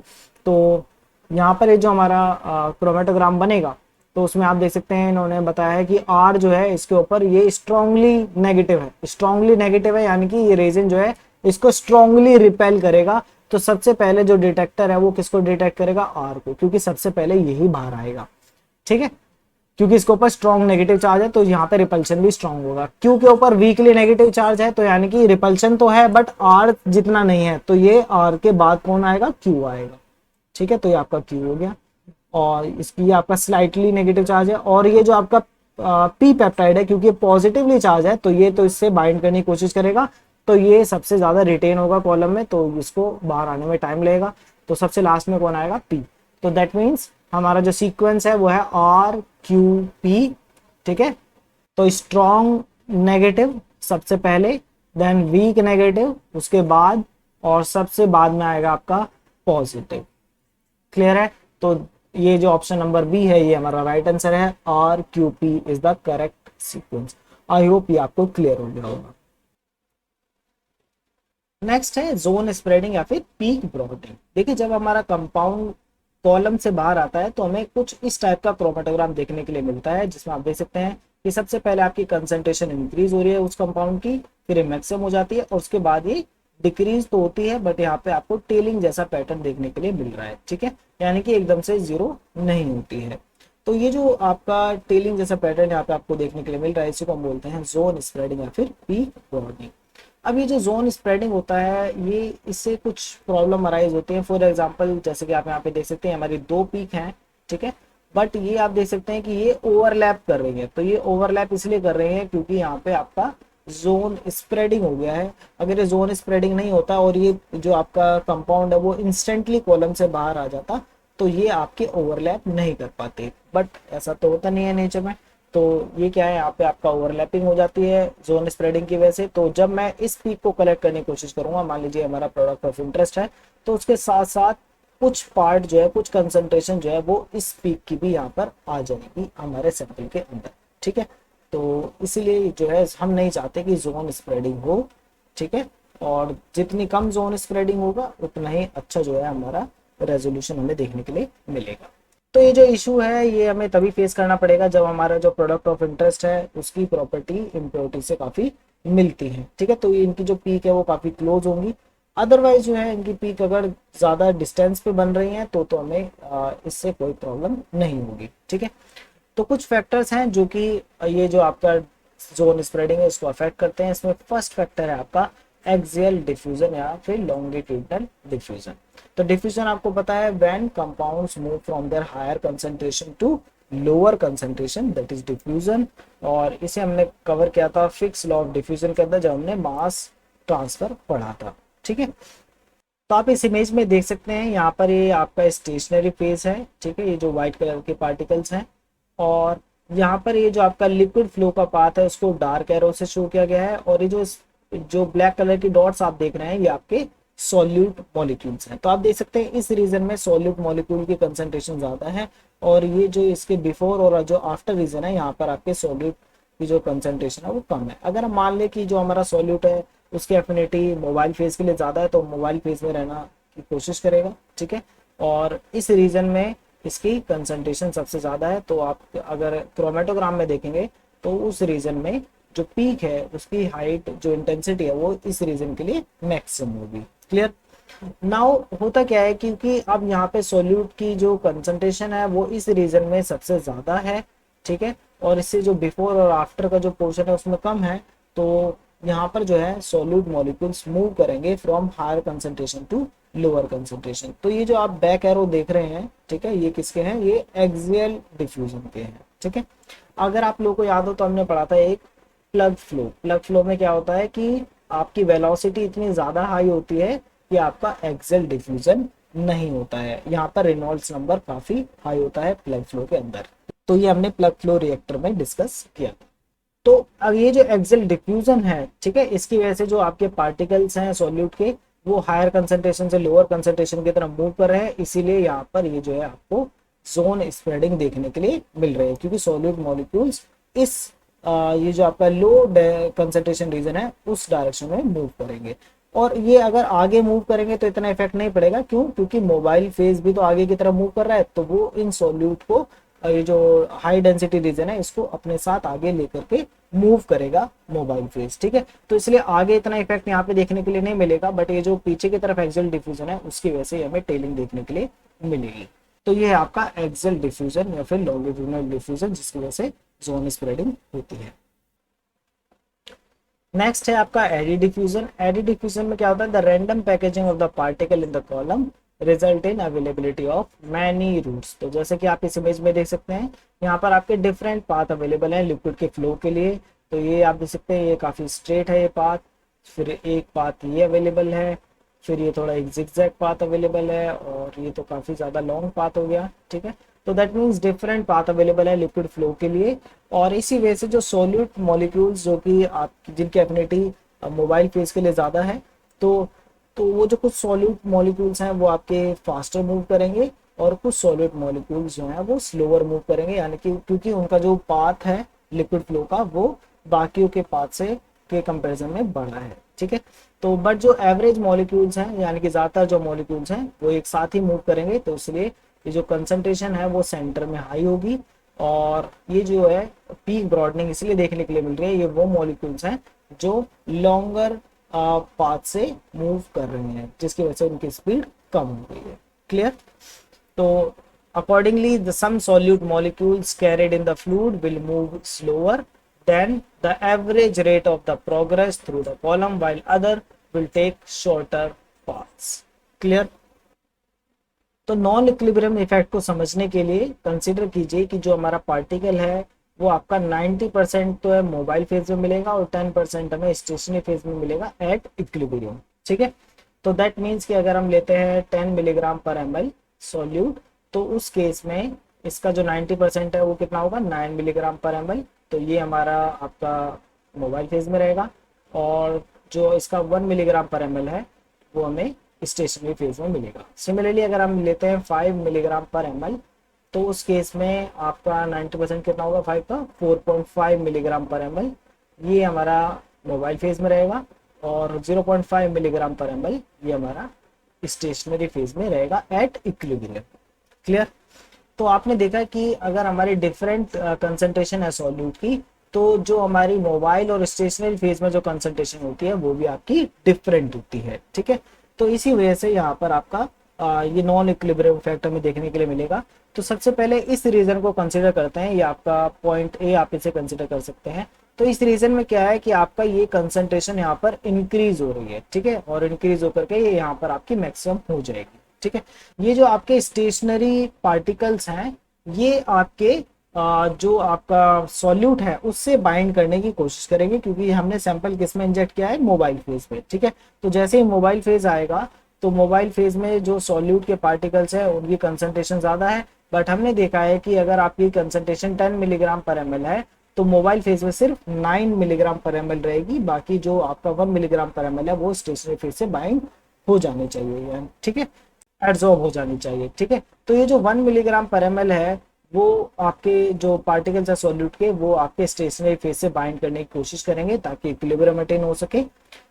तो यहाँ पर ये जो हमारा क्रोमेटोग्राम बनेगा, तो उसमें आप देख सकते हैं इन्होंने बताया है कि आर जो है इसके ऊपर ये स्ट्रांगली नेगेटिव है, स्ट्रांगली नेगेटिव है, यानी कि ये रेजिन जो है इसको स्ट्रांगली रिपेल करेगा। तो सबसे पहले जो डिटेक्टर है वो किसको डिटेक्ट करेगा, आर को, क्योंकि सबसे पहले यही बाहर आएगा, ठीक है। क्योंकि इसके ऊपर स्ट्रॉन्ग नेगेटिव चार्ज है तो यहाँ पे रिपल्शन भी स्ट्रॉन्ग होगा। क्यू के ऊपर वीकली नेगेटिव चार्ज है, तो यानी कि रिपल्शन तो है बट आर जितना नहीं है, तो ये आर के बाद कौन आएगा, क्यू आएगा, ठीक है। तो ये आपका क्यू हो गया, और इसकी आपका स्लाइटली नेगेटिव चार्ज है। और ये जो आपका पी पेप्टाइड है, क्योंकि पॉजिटिवली चार्ज है तो ये तो इससे बाइंड करने की कोशिश करेगा, तो ये सबसे ज्यादा रिटेन होगा कॉलम में, तो इसको बाहर आने में टाइम लगेगा। तो सबसे लास्ट में कौन आएगा, पी। तो दैट मीन्स हमारा जो सीक्वेंस है वो है आर क्यू पी, ठीक है। तो स्ट्रॉन्ग नेगेटिव सबसे पहले, देन वीक नेगेटिव उसके बाद, और सबसे बाद में आएगा आपका पॉजिटिव। क्लियर है। तो ये जो ऑप्शन नंबर बी है ये हमारा राइट आंसर है, R Q P is the correct sequence. I hope ये आपको क्लियर हो गया होगा। नेक्स्ट है जोन स्प्रेडिंग या फिर पीक ब्रॉडेनिंग। देखिए, जब हमारा कंपाउंड कॉलम से बाहर आता है तो हमें कुछ इस टाइप का क्रोमेटोग्राम देखने के लिए मिलता है, जिसमें आप देख सकते हैं कि सबसे पहले आपकी कंसंट्रेशन इंक्रीज हो रही है उस कंपाउंड की, फिर मैक्सिमम हो जाती है, और उसके बाद ये डिक्रीज तो होती है, बट यहाँ पे आपको टेलिंग जैसा पैटर्न देखने के लिए मिल रहा है, ठीक है, यानी कि एकदम से जीरो नहीं होती है। तो ये जो आपका टेलिंग जैसा पैटर्न यहाँ पे आपको देखने के लिए मिल रहा है, इसी को हम बोलते हैं जोन स्प्रेडिंग या फिर पीक ब्रॉडेनिंग। अब ये जो जोन स्प्रेडिंग होता है ये इससे कुछ प्रॉब्लम अराइज होती है। फॉर एग्जांपल जैसे कि आप यहाँ पे देख सकते हैं हमारी दो पीक हैं, ठीक है, बट ये आप देख सकते हैं कि ये ओवरलैप कर रही है। तो ये ओवरलैप इसलिए कर रही है क्योंकि यहाँ पे आपका जोन स्प्रेडिंग हो गया है। अगर ये जोन स्प्रेडिंग नहीं होता और ये जो आपका कंपाउंड है वो इंस्टेंटली कॉलम से बाहर आ जाता, तो ये आपके ओवरलैप नहीं कर पाते, बट ऐसा तो होता नहीं है नेचर में। तो ये क्या है, यहाँ पे आपका ओवरलैपिंग हो जाती है जोन स्प्रेडिंग की वजह से। तो जब मैं इस पीक को कलेक्ट करने की कोशिश करूंगा, मान लीजिए हमारा प्रोडक्ट ऑफ इंटरेस्ट है, तो उसके साथ साथ कुछ पार्ट जो है, कुछ कंसंट्रेशन जो है वो इस पीक की भी यहाँ पर आ जाएगी हमारे सैंपल के अंदर, ठीक है। तो इसीलिए जो है हम नहीं चाहते कि जोन स्प्रेडिंग हो, ठीक है। और जितनी कम जोन स्प्रेडिंग होगा उतना ही अच्छा जो है हमारा रेजोल्यूशन हमें देखने के लिए मिलेगा। तो ये जो इशू है ये हमें तभी फेस करना पड़ेगा जब हमारा जो प्रोडक्ट ऑफ इंटरेस्ट है उसकी प्रॉपर्टी इम्प्योरिटी से काफ़ी मिलती है, ठीक है। तो ये इनकी जो पीक है वो काफ़ी क्लोज होंगी। अदरवाइज जो है इनकी पीक अगर ज़्यादा डिस्टेंस पे बन रही है तो हमें इससे कोई प्रॉब्लम नहीं होगी, ठीक है। तो कुछ फैक्टर्स हैं जो कि ये जो आपका जोन स्प्रेडिंग है इसको अफेक्ट करते हैं। इसमें फर्स्ट फैक्टर है आपका एक्सियल डिफ्यूजन या फिर लॉन्गिट्यूडनल डिफ्यूजन। तो डिफ्यूजन आपको पता है when compounds move from their higher concentration to lower concentration, that is diffusion. और इसे हमने कवर किया था फिक्स लॉ ऑफ डिफ्यूजन के अंदर जब हमने मास ट्रांसफर पढ़ा था, ठीक है। तो आप इस इमेज में देख सकते हैं यहाँ पर ये आपका स्टेशनरी फेज है, ठीक है, ये जो व्हाइट कलर के पार्टिकल्स हैं। और यहाँ पर ये जो आपका लिक्विड फ्लो का पाथ है उसको डार्क एरो से शो किया गया है। और ये जो ब्लैक कलर की डॉट्स आप देख रहे हैं ये आपके सॉल्यूट मॉलिक्यूल्स हैं। तो आप देख सकते हैं इस रीजन में सॉल्यूट मॉलिक्यूल की कंसंट्रेशन ज्यादा है, और ये जो इसके बिफोर और जो आफ्टर रीजन है यहाँ पर आपके सॉल्यूट की जो कंसंट्रेशन है वो कम है। अगर हम मान लें कि जो हमारा सॉल्यूट है उसकी एफिनिटी मोबाइल फेज के लिए ज्यादा है तो मोबाइल फेज में रहना की कोशिश करेगा, ठीक है। और इस रीजन में इसकी कंसंट्रेशन सबसे ज्यादा है। तो आप अगर क्रोमेटोग्राम में देखेंगे तो उस रीजन में जो पीक है उसकी हाइट जो इंटेंसिटी है वो इस रीजन के लिए मैक्सिमम होगी। क्लियर। नाउ होता क्या है, क्योंकि अब यहाँ पे सोल्यूट की जो कंसंट्रेशन है वो इस रीजन में सबसे ज्यादा है, ठीक है, और इससे जो बिफोर और आफ्टर का जो पोर्शन है उसमें कम है। तो यहाँ पर जो है सोल्यूट मॉलिक्यूल्स मूव करेंगे from higher concentration to lower concentration. तो ये जो आप बैक एरो देख रहे हैं, ठीक है, ये किसके हैं, ये एक्सियल डिफ्यूजन के हैं, ठीक है। अगर आप लोगों को याद हो तो हमने पढ़ा था एक प्लग फ्लो। प्लग फ्लो में क्या होता है कि आपकी वेलोसिटी इतनी ज्यादा हाई होती है कि आपका एक्सियल डिफ्यूजन नहीं होता है। यहाँ पर रेनॉल्ड्स नंबर काफी हाई होता है प्लग फ्लो के अंदर। तो ये हमने प्लग फ्लो रिएक्टर में डिस्कस किया था। तो अब ये जो एक्सियल डिफ्यूजन है, ठीक है, इसकी वजह से जो आपके पार्टिकल्स हैं सॉल्यूट के वो हायर कंसंट्रेशन से लोअर कंसंट्रेशन की तरफ मूव कर रहे हैं, इसीलिए यहाँ पर ये जो है आपको जोन स्प्रेडिंग देखने के लिए मिल रही है, क्योंकि सॉल्यूट मॉलिक्यूल्स इस ये जो आपका लो कंसंट्रेशन रीजन है उस डायरेक्शन में मूव करेंगे। और ये अगर आगे मूव करेंगे तो इतना इफेक्ट नहीं पड़ेगा, क्यों, क्योंकि मोबाइल फेज भी तो आगे की तरफ मूव कर रहा है, तो वो इन सॉल्यूट को ये जो हाई डेंसिटी रीजन है इसको अपने साथ आगे लेकर के मूव करेगा मोबाइल फेज, ठीक है। तो इसलिए आगे इतना इफेक्ट यहाँ पे देखने के लिए नहीं मिलेगा, बट ये जो पीछे की तरफ एक्सियल डिफ्यूजन है उसकी वजह से हमें टेलिंग देखने के लिए मिलेगी। तो ये है आपका एक्सियल डिफ्यूजन या फिर लॉन्गिट्यूडिनल डिफ्यूजन, जिसकी वजह से जोन स्प्रेडिंग होती है। नेक्स्ट है आपका एडी डिफ्यूजन। एडी डिफ्यूजन में क्या होता है, the random packaging of the particle in the column result in availability of many routes. तो जैसे कि आप इस इमेज में देख सकते हैं यहाँ पर आपके डिफरेंट पाथ अवेलेबल हैं लिक्विड के फ्लो के लिए। तो ये आप देख सकते हैं ये काफी स्ट्रेट है ये पाथ, फिर एक पाथ ये अवेलेबल है, फिर ये थोड़ा एक जिगजैग पाथ अवेलेबल है, और ये तो काफी ज्यादा लॉन्ग पाथ हो गया, ठीक है। तो that means different path available है लिक्विड फ्लो के लिए। और इसी वजह से जो सॉल्यूट मॉलिक्यूल्स जो कि आप जिनकी एफिनिटी मोबाइल फेज के लिए ज्यादा है, तो वो जो कुछ सॉल्यूट मॉलिक्यूल्स हैं वो आपके फास्टर मूव करेंगे, और कुछ सॉल्यूट मॉलिक्यूल्स जो हैं वो स्लोअर मूव करेंगे, यानी कि क्योंकि उनका जो पाथ है लिक्विड फ्लो का वो बाकियों के पाथ से के कंपैरिजन में बड़ा है, ठीक है। तो बट जो एवरेज मॉलिक्यूल्स हैं यानी कि ज्यादातर जो मॉलिक्यूल्स हैं वो एक साथ ही मूव करेंगे, तो इसलिए ये जो कंसंट्रेशन है वो सेंटर में हाई होगी। और ये जो है पीक ब्रॉडनिंग इसलिए देखने के लिए मिल रही है, ये वो मॉलिक्यूल्स हैं जो लॉन्गर पाथ से मूव कर रहे हैं, जिसकी वजह से उनकी स्पीड कम हो गई है। क्लियर। तो accordingly the some solute molecules carried in the fluid will move slower than the average rate of the progress through the column, while other will take shorter paths. Clear? तो non equilibrium effect को समझने के लिए consider कीजिए कि जो हमारा particle है वो आपका 90% तो है मोबाइल फेज में मिलेगा और 10% हमें स्टेशनरी फेज में मिलेगा एट इक्विलिब्रियम, ठीक है। तो दैट मीन्स कि अगर हम लेते हैं 10 मिलीग्राम पर ml सॉल्यूट, तो उस केस में इसका जो 90% है वो कितना होगा 9 मिलीग्राम पर ml। तो ये हमारा आपका मोबाइल फेज में रहेगा, और जो इसका 1 मिलीग्राम पर ml है वो हमें स्टेशनरी फेज में मिलेगा। सिमिलरली अगर हम लेते हैं 5 मिलीग्राम पर ml, तो उस केस में आपका 90% कितना होगा 5 का 4.5 मिलीग्राम पर ml, ये हमारा मोबाइल फेज में रहेगा। और 0.5 मिलीग्राम पर ml ये हमारा स्टेशनरी फेज में रहेगा एट इक्विलिब्रियम। क्लियर। तो आपने देखा कि अगर हमारी डिफरेंट कंसंट्रेशन है सॉल्यूट की, तो जो हमारी मोबाइल और स्टेशनरी फेज में जो कंसंट्रेशन होती है वो भी आपकी डिफरेंट होती है। ठीक है, तो इसी वजह से यहाँ पर आपका ये नॉन इक्विलिब्रियम इफेक्ट हमें देखने के लिए मिलेगा। तो सबसे पहले इस रीजन को कंसिडर करते हैं, ये आपका पॉइंट ए आप इसे कंसिडर कर सकते हैं। तो इस रीजन में क्या है कि आपका ये कंसंट्रेशन यहाँ पर इंक्रीज हो रही है। ठीक है, और इंक्रीज होकर के ये यहाँ पर आपकी मैक्सिमम हो जाएगी। ठीक है, ये जो आपके स्टेशनरी पार्टिकल्स हैं ये आपके जो आपका सॉल्यूट है उससे बाइंड करने की कोशिश करेंगे, क्योंकि हमने सैंपल किस में इंजेक्ट किया है, मोबाइल फेज पे। ठीक है, तो जैसे ही मोबाइल फेज आएगा तो मोबाइल फेज में जो सॉल्यूट के पार्टिकल्स है उनकी कंसंट्रेशन ज्यादा है, बट हमने देखा है कि अगर आपकी कंसंट्रेशन 10 मिलीग्राम पर एम है तो मोबाइल फेज में सिर्फ 9 मिलीग्राम पर एम रहेगी, बाकी जो आपका 1 मिलीग्राम पर एम है वो स्टेशनरी फेज से बाइंड हो जाने चाहिए। ठीक है, एब्जॉर्ब हो जानी चाहिए। ठीक है, तो ये जो 1 मिलीग्राम पर एम है वो आपके जो पार्टिकल्स है सॉल्यूट के वो आपके स्टेशनरी फेज से बाइंड करने की कोशिश करेंगे ताकि इक्विलिब्रियम अटेन हो सके।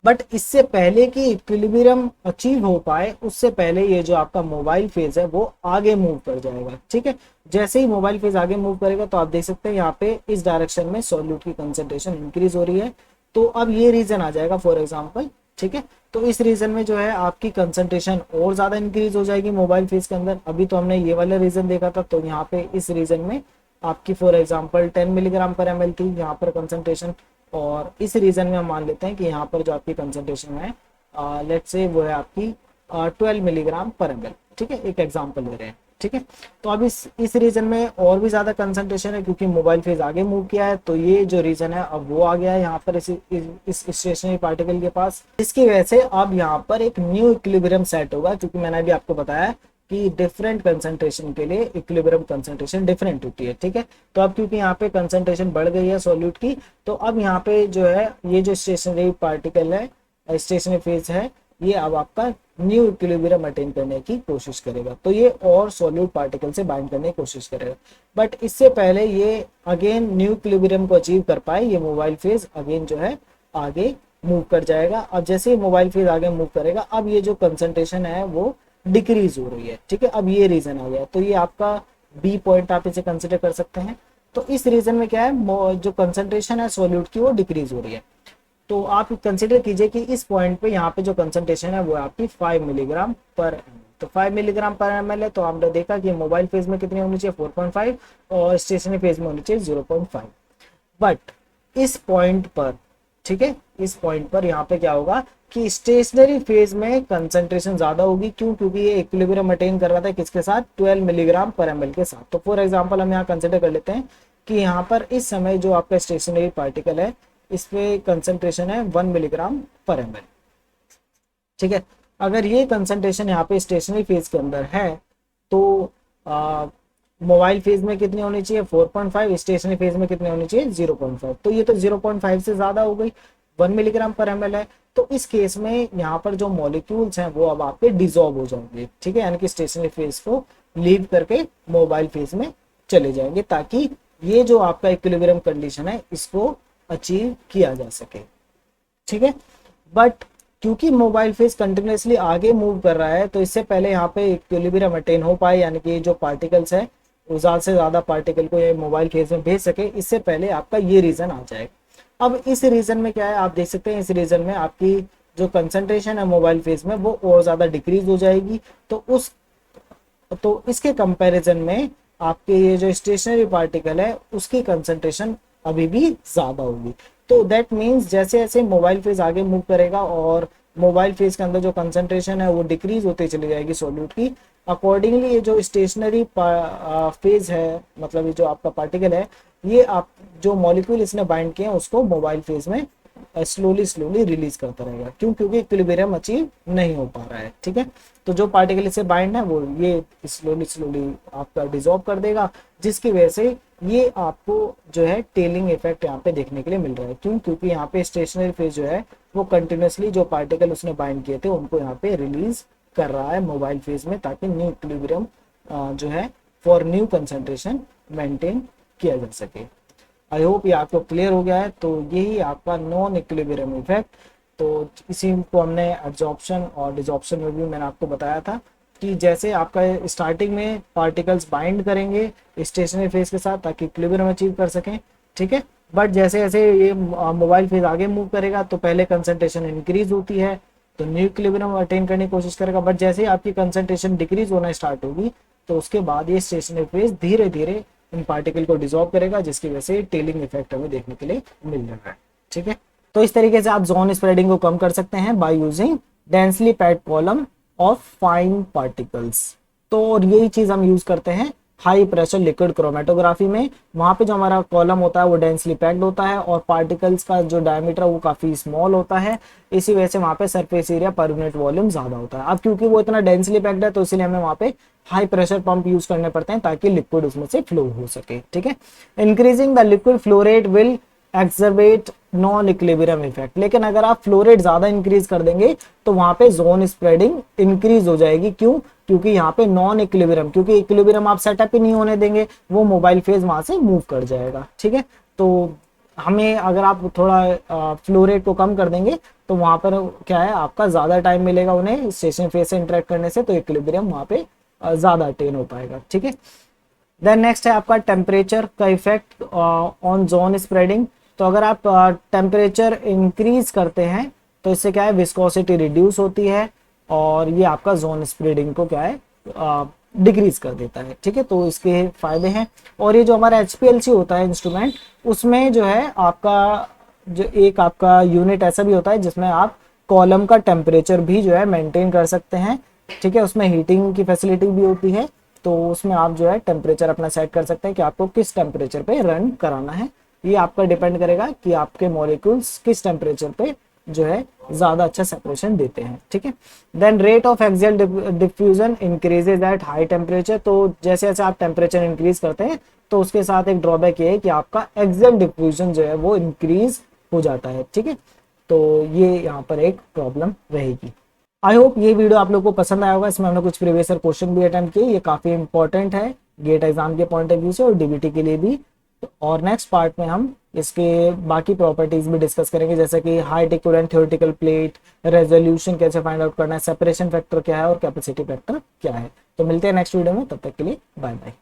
बट इससे पहले कि इक्विलिब्रियम अचीव हो पाए उससे पहले ये जो आपका मोबाइल फेज है वो आगे मूव कर जाएगा। ठीक है, जैसे ही मोबाइल फेज आगे मूव करेगा तो आप देख सकते हैं यहाँ पे इस डायरेक्शन में सॉल्यूट की कंसेंट्रेशन इंक्रीज हो रही है। तो अब ये रीजन आ जाएगा फॉर एग्जाम्पल। ठीक है, तो इस रीजन में जो है आपकी कंसंट्रेशन और ज्यादा इंक्रीज हो जाएगी मोबाइल फेज के अंदर। अभी तो हमने ये वाला रीजन देखा था, तो यहाँ पे इस रीजन में आपकी फॉर एग्जांपल 10 मिलीग्राम पर एमएल थी यहाँ पर कंसंट्रेशन, और इस रीजन में हम मान लेते हैं कि यहाँ पर जो आपकी कंसंट्रेशन है लेट्स से वो है आपकी 12 मिलीग्राम पर एमएल। ठीक है, एक एग्जाम्पल ले रहे हैं। ठीक है, तो अब इस रीजन में और भी ज्यादा कंसंट्रेशन है क्योंकि मोबाइल फेज आगे मूव किया है, तो ये जो रीजन है अब वो आ गया है यहाँ पर इस स्टेशनरी पार्टिकल के पास। इसकी वजह से अब यहाँ पर एक न्यू इक्विलिब्रियम सेट होगा, क्योंकि मैंने अभी आपको बताया कि डिफरेंट कंसंट्रेशन के लिए इक्विलिब्रियम कंसंट्रेशन डिफरेंट होती है। ठीक है, तो अब क्योंकि यहाँ पे कंसंट्रेशन बढ़ गई है सॉल्यूट की, तो अब यहाँ पे जो है ये जो स्टेशनरी पार्टिकल है स्टेशनरी फेज है ये अब आपका न्यू इक्विलिब्रियम अटेन करने की कोशिश करेगा, तो ये और सॉल्यूट पार्टिकल से बाइंड करने की कोशिश करेगा। बट इससे पहले ये अगेन न्यू इक्विलिब्रियम को अचीव कर पाए ये मोबाइल फेज अगेन जो है आगे मूव कर जाएगा। अब जैसे ही मोबाइल फेज आगे मूव करेगा अब ये जो कंसंट्रेशन है वो डिक्रीज हो रही है। ठीक है, अब ये रीजन आ गया, तो ये आपका बी पॉइंट आप इसे कंसिडर कर सकते हैं। तो इस रीजन में क्या है, जो कंसंट्रेशन है सॉल्यूट की वो डिक्रीज हो रही है। तो आप कंसिडर कीजिए कि इस पॉइंट पे यहाँ पे जो कंसंट्रेशन है वो आपकी 5 मिलीग्राम पर एमएल। तो 5 मिलीग्राम पर एमएल है, तो हमने देखा कि मोबाइल फेज में कितनी होनी चाहिए 4.5 और स्टेशनरी फेज में होनी चाहिए 0.5। बट इस पॉइंट पर, ठीक है, इस पॉइंट पर यहाँ पे क्या होगा कि स्टेशनरी फेज में कंसंट्रेशन ज्यादा होगी। क्यों? क्योंकि ये इक्विलिब्रियम अटेन कर रहा था किसके साथ, 12 मिलीग्राम पर एमएल के साथ। तो फॉर एग्जांपल हम यहाँ कंसिडर कर लेते हैं कि यहाँ पर इस समय जो आपका स्टेशनरी पार्टिकल है इस पे कंसंट्रेशन है 1 मिलीग्राम पर एमएल। ठीक है, अगर ये कंसंट्रेशन यहाँ पे स्टेशनरी फेज के अंदर है तो मोबाइल फेज में कितनी होनी चाहिए 4.5, स्टेशनरी फेज में कितनी होनी चाहिए 0.5। तो ये तो 0.5 से ज्यादा हो गई, 1 मिलीग्राम पर एमएल है। तो इस केस में यहाँ पर जो मॉलिक्यूल्स हैं वो अब आपके डिसॉल्व हो जाएंगे। ठीक है, यानी कि स्टेशनरी फेज को लीव करके मोबाइल फेज में चले जाएंगे, ताकि ये जो आपका इक्विलिब्रियम कंडीशन है इसको अचीव किया जा सके। ठीक है, बट क्योंकि मोबाइल फेज कंटिन्यूसली आगे मूव कर रहा है तो इससे पहले यहाँ पे इक्विलिब्रियम अटेन हो पाए, यानी कि जो पार्टिकल्स है वो ज्यादा से ज्यादा पार्टिकल को ये मोबाइल फेज में भेज सके, इससे पहले आपका ये रीजन आ जाएगा। अब इस रीजन में क्या है, आप देख सकते हैं इस रीजन में आपकी जो कंसंट्रेशन है मोबाइल फेज में वो और ज्यादा डिक्रीज हो जाएगी। तो इसके कंपैरिजन में आपके ये जो स्टेशनरी पार्टिकल है उसकी कंसंट्रेशन अभी भी ज्यादा होगी। तो दैट मीन्स जैसे जैसे मोबाइल फेज आगे मूव करेगा और मोबाइल फेज के अंदर जो कंसंट्रेशन है वो डिक्रीज होती चली जाएगी सॉल्यूट की, अकॉर्डिंगली ये जो स्टेशनरी फेज है, मतलब ये जो आपका पार्टिकल है, ये आप जो मॉलिक्यूल इसने बाइंड किए हैं उसको मोबाइल फेज में स्लोली रिलीज करता रहेगा। क्यों? क्योंकि इक्विलिब्रियम अचीव नहीं हो पा रहा है। ठीक है, तो जो पार्टिकल इससे बाइंड है वो ये स्लोली आपका डिसॉल्व कर देगा, जिसकी वजह से ये आपको जो है टेलिंग इफेक्ट यहाँ पे देखने के लिए मिल रहा है। क्यों? क्योंकि यहाँ पे स्टेशनरी फेज जो है वो कंटिन्यूसली जो पार्टिकल उसने बाइंड किए थे उनको यहाँ पे रिलीज कर रहा है मोबाइल फेज में, ताकि न्यू इक्विलिब्रियम जो है फॉर न्यू कंसंट्रेशन मेंटेन किया जा सके। आई होप ये आपको क्लियर हो गया है। तो यही आपका नॉन इक्विलिब्रियम इफेक्ट तो इसी को हमने एब्जॉर्प्शन और डिजॉर्प्शन में भी मैंने आपको बताया था कि जैसे आपका स्टार्टिंग में पार्टिकल्स बाइंड करेंगे स्टेशनरी फेज के साथ ताकि इक्विलिब्रियम अचीव कर सकें, ठीक है। बट जैसे जैसे ये मोबाइल फेज आगे मूव करेगा तो पहले कंसंट्रेशन इंक्रीज होती है तो न्यू इक्विलिब्रियम अटेन करने की कोशिश करेगा, बट जैसे ही आपकी कंसंट्रेशन डिक्रीज होना स्टार्ट होगी तो उसके बाद ये स्टेशनरी फेज धीरे धीरे इन पार्टिकल को डिसॉल्व करेगा, जिसकी वजह से टेलिंग इफेक्ट हमें देखने के लिए मिल रहा है, ठीक है। तो इस तरीके से आप जोन स्प्रेडिंग को कम कर सकते हैं by using densely packed column of fine particles. तो और यही चीज हम यूज करते हैं हाई प्रेशर लिक्विड क्रोमेटोग्राफी में। वहां पे जो हमारा कॉलम होता है वो डेंसली पैक्ड होता है और पार्टिकल्स का जो डायमीटर वो काफी स्मॉल होता है, इसी वजह से वहां पे surface area per unit volume ज्यादा होता है। अब क्योंकि वो इतना डेंसली पैक्ड है तो इसलिए हमें वहां पे हाई प्रेशर पंप यूज करने पड़ते हैं ताकि लिक्विड उसमें से फ्लो हो सके, ठीक है। Increasing the liquid flow rate will exacerbate non equilibrium effect. लेकिन अगर आप फ्लो रेट ज्यादा इंक्रीज कर देंगे तो वहां पे जोन स्प्रेडिंग इंक्रीज हो जाएगी। क्यों? क्योंकि यहाँ पे नॉन इक्विलिब्रियम, क्योंकि इक्विलिब्रियम आप सेटअप ही नहीं होने देंगे, वो मोबाइल फेज वहां से मूव कर जाएगा, ठीक है। तो हमें अगर आप थोड़ा फ्लो रेट को कम कर देंगे तो वहां पर क्या है आपका ज्यादा टाइम मिलेगा उन्हें स्टेशन फेज से इंटरेक्ट करने से, तो इक्विलिब्रियम वहां पे ज्यादा अटेन हो पाएगा, ठीक है। देन नेक्स्ट है आपका टेम्परेचर का इफेक्ट ऑन जोन स्प्रेडिंग। तो अगर आप टेम्परेचर इंक्रीज करते हैं तो इससे क्या है विस्कोसिटी रिड्यूस होती है और ये आपका जोन स्प्रेडिंग को क्या है डिक्रीज कर देता है, ठीक है। तो इसके फायदे हैं। और ये जो हमारा HPLC होता है इंस्ट्रूमेंट, उसमें जो है आपका जो एक आपका यूनिट ऐसा भी होता है जिसमें आप कॉलम का टेम्परेचर भी जो है मेंटेन कर सकते हैं, ठीक है। उसमें हीटिंग की फैसिलिटी भी होती है, तो उसमें आप जो है टेम्परेचर अपना सेट कर सकते हैं कि आपको किस टेम्परेचर पे रन कराना है। ये आपका डिपेंड करेगा कि आपके मॉलिक्यूल्स किस टेम्परेचर पे जो है ज्यादा अच्छा सेपरेशन देते हैं, ठीक है। Then rate of axial diffusion increases at high temperature. तो जैसे जैसे आप टेम्परेचर इंक्रीज करते हैं तो उसके साथ एक ड्रॉबैक ये है कि आपका एक्सियल डिफ्यूजन जो है वो इंक्रीज हो जाता है, ठीक है। तो ये यहाँ पर एक प्रॉब्लम रहेगी। आई होप ये वीडियो आप लोगों को पसंद आया होगा। इसमें हमने कुछ प्रीवियस ईयर क्वेश्चन भी अटेम्प्ट किए, ये काफी इंपॉर्टेंट है गेट एग्जाम के पॉइंट ऑफ व्यू से और DBT के लिए भी। और नेक्स्ट पार्ट में हम इसके बाकी प्रॉपर्टीज भी डिस्कस करेंगे, जैसे कि height equivalent theoretical plate, resolution कैसे फाइंड आउट करना है, सेपरेशन फैक्टर क्या है और कैपेसिटी फैक्टर क्या है। तो मिलते हैं नेक्स्ट वीडियो में, तब तक के लिए बाय बाय।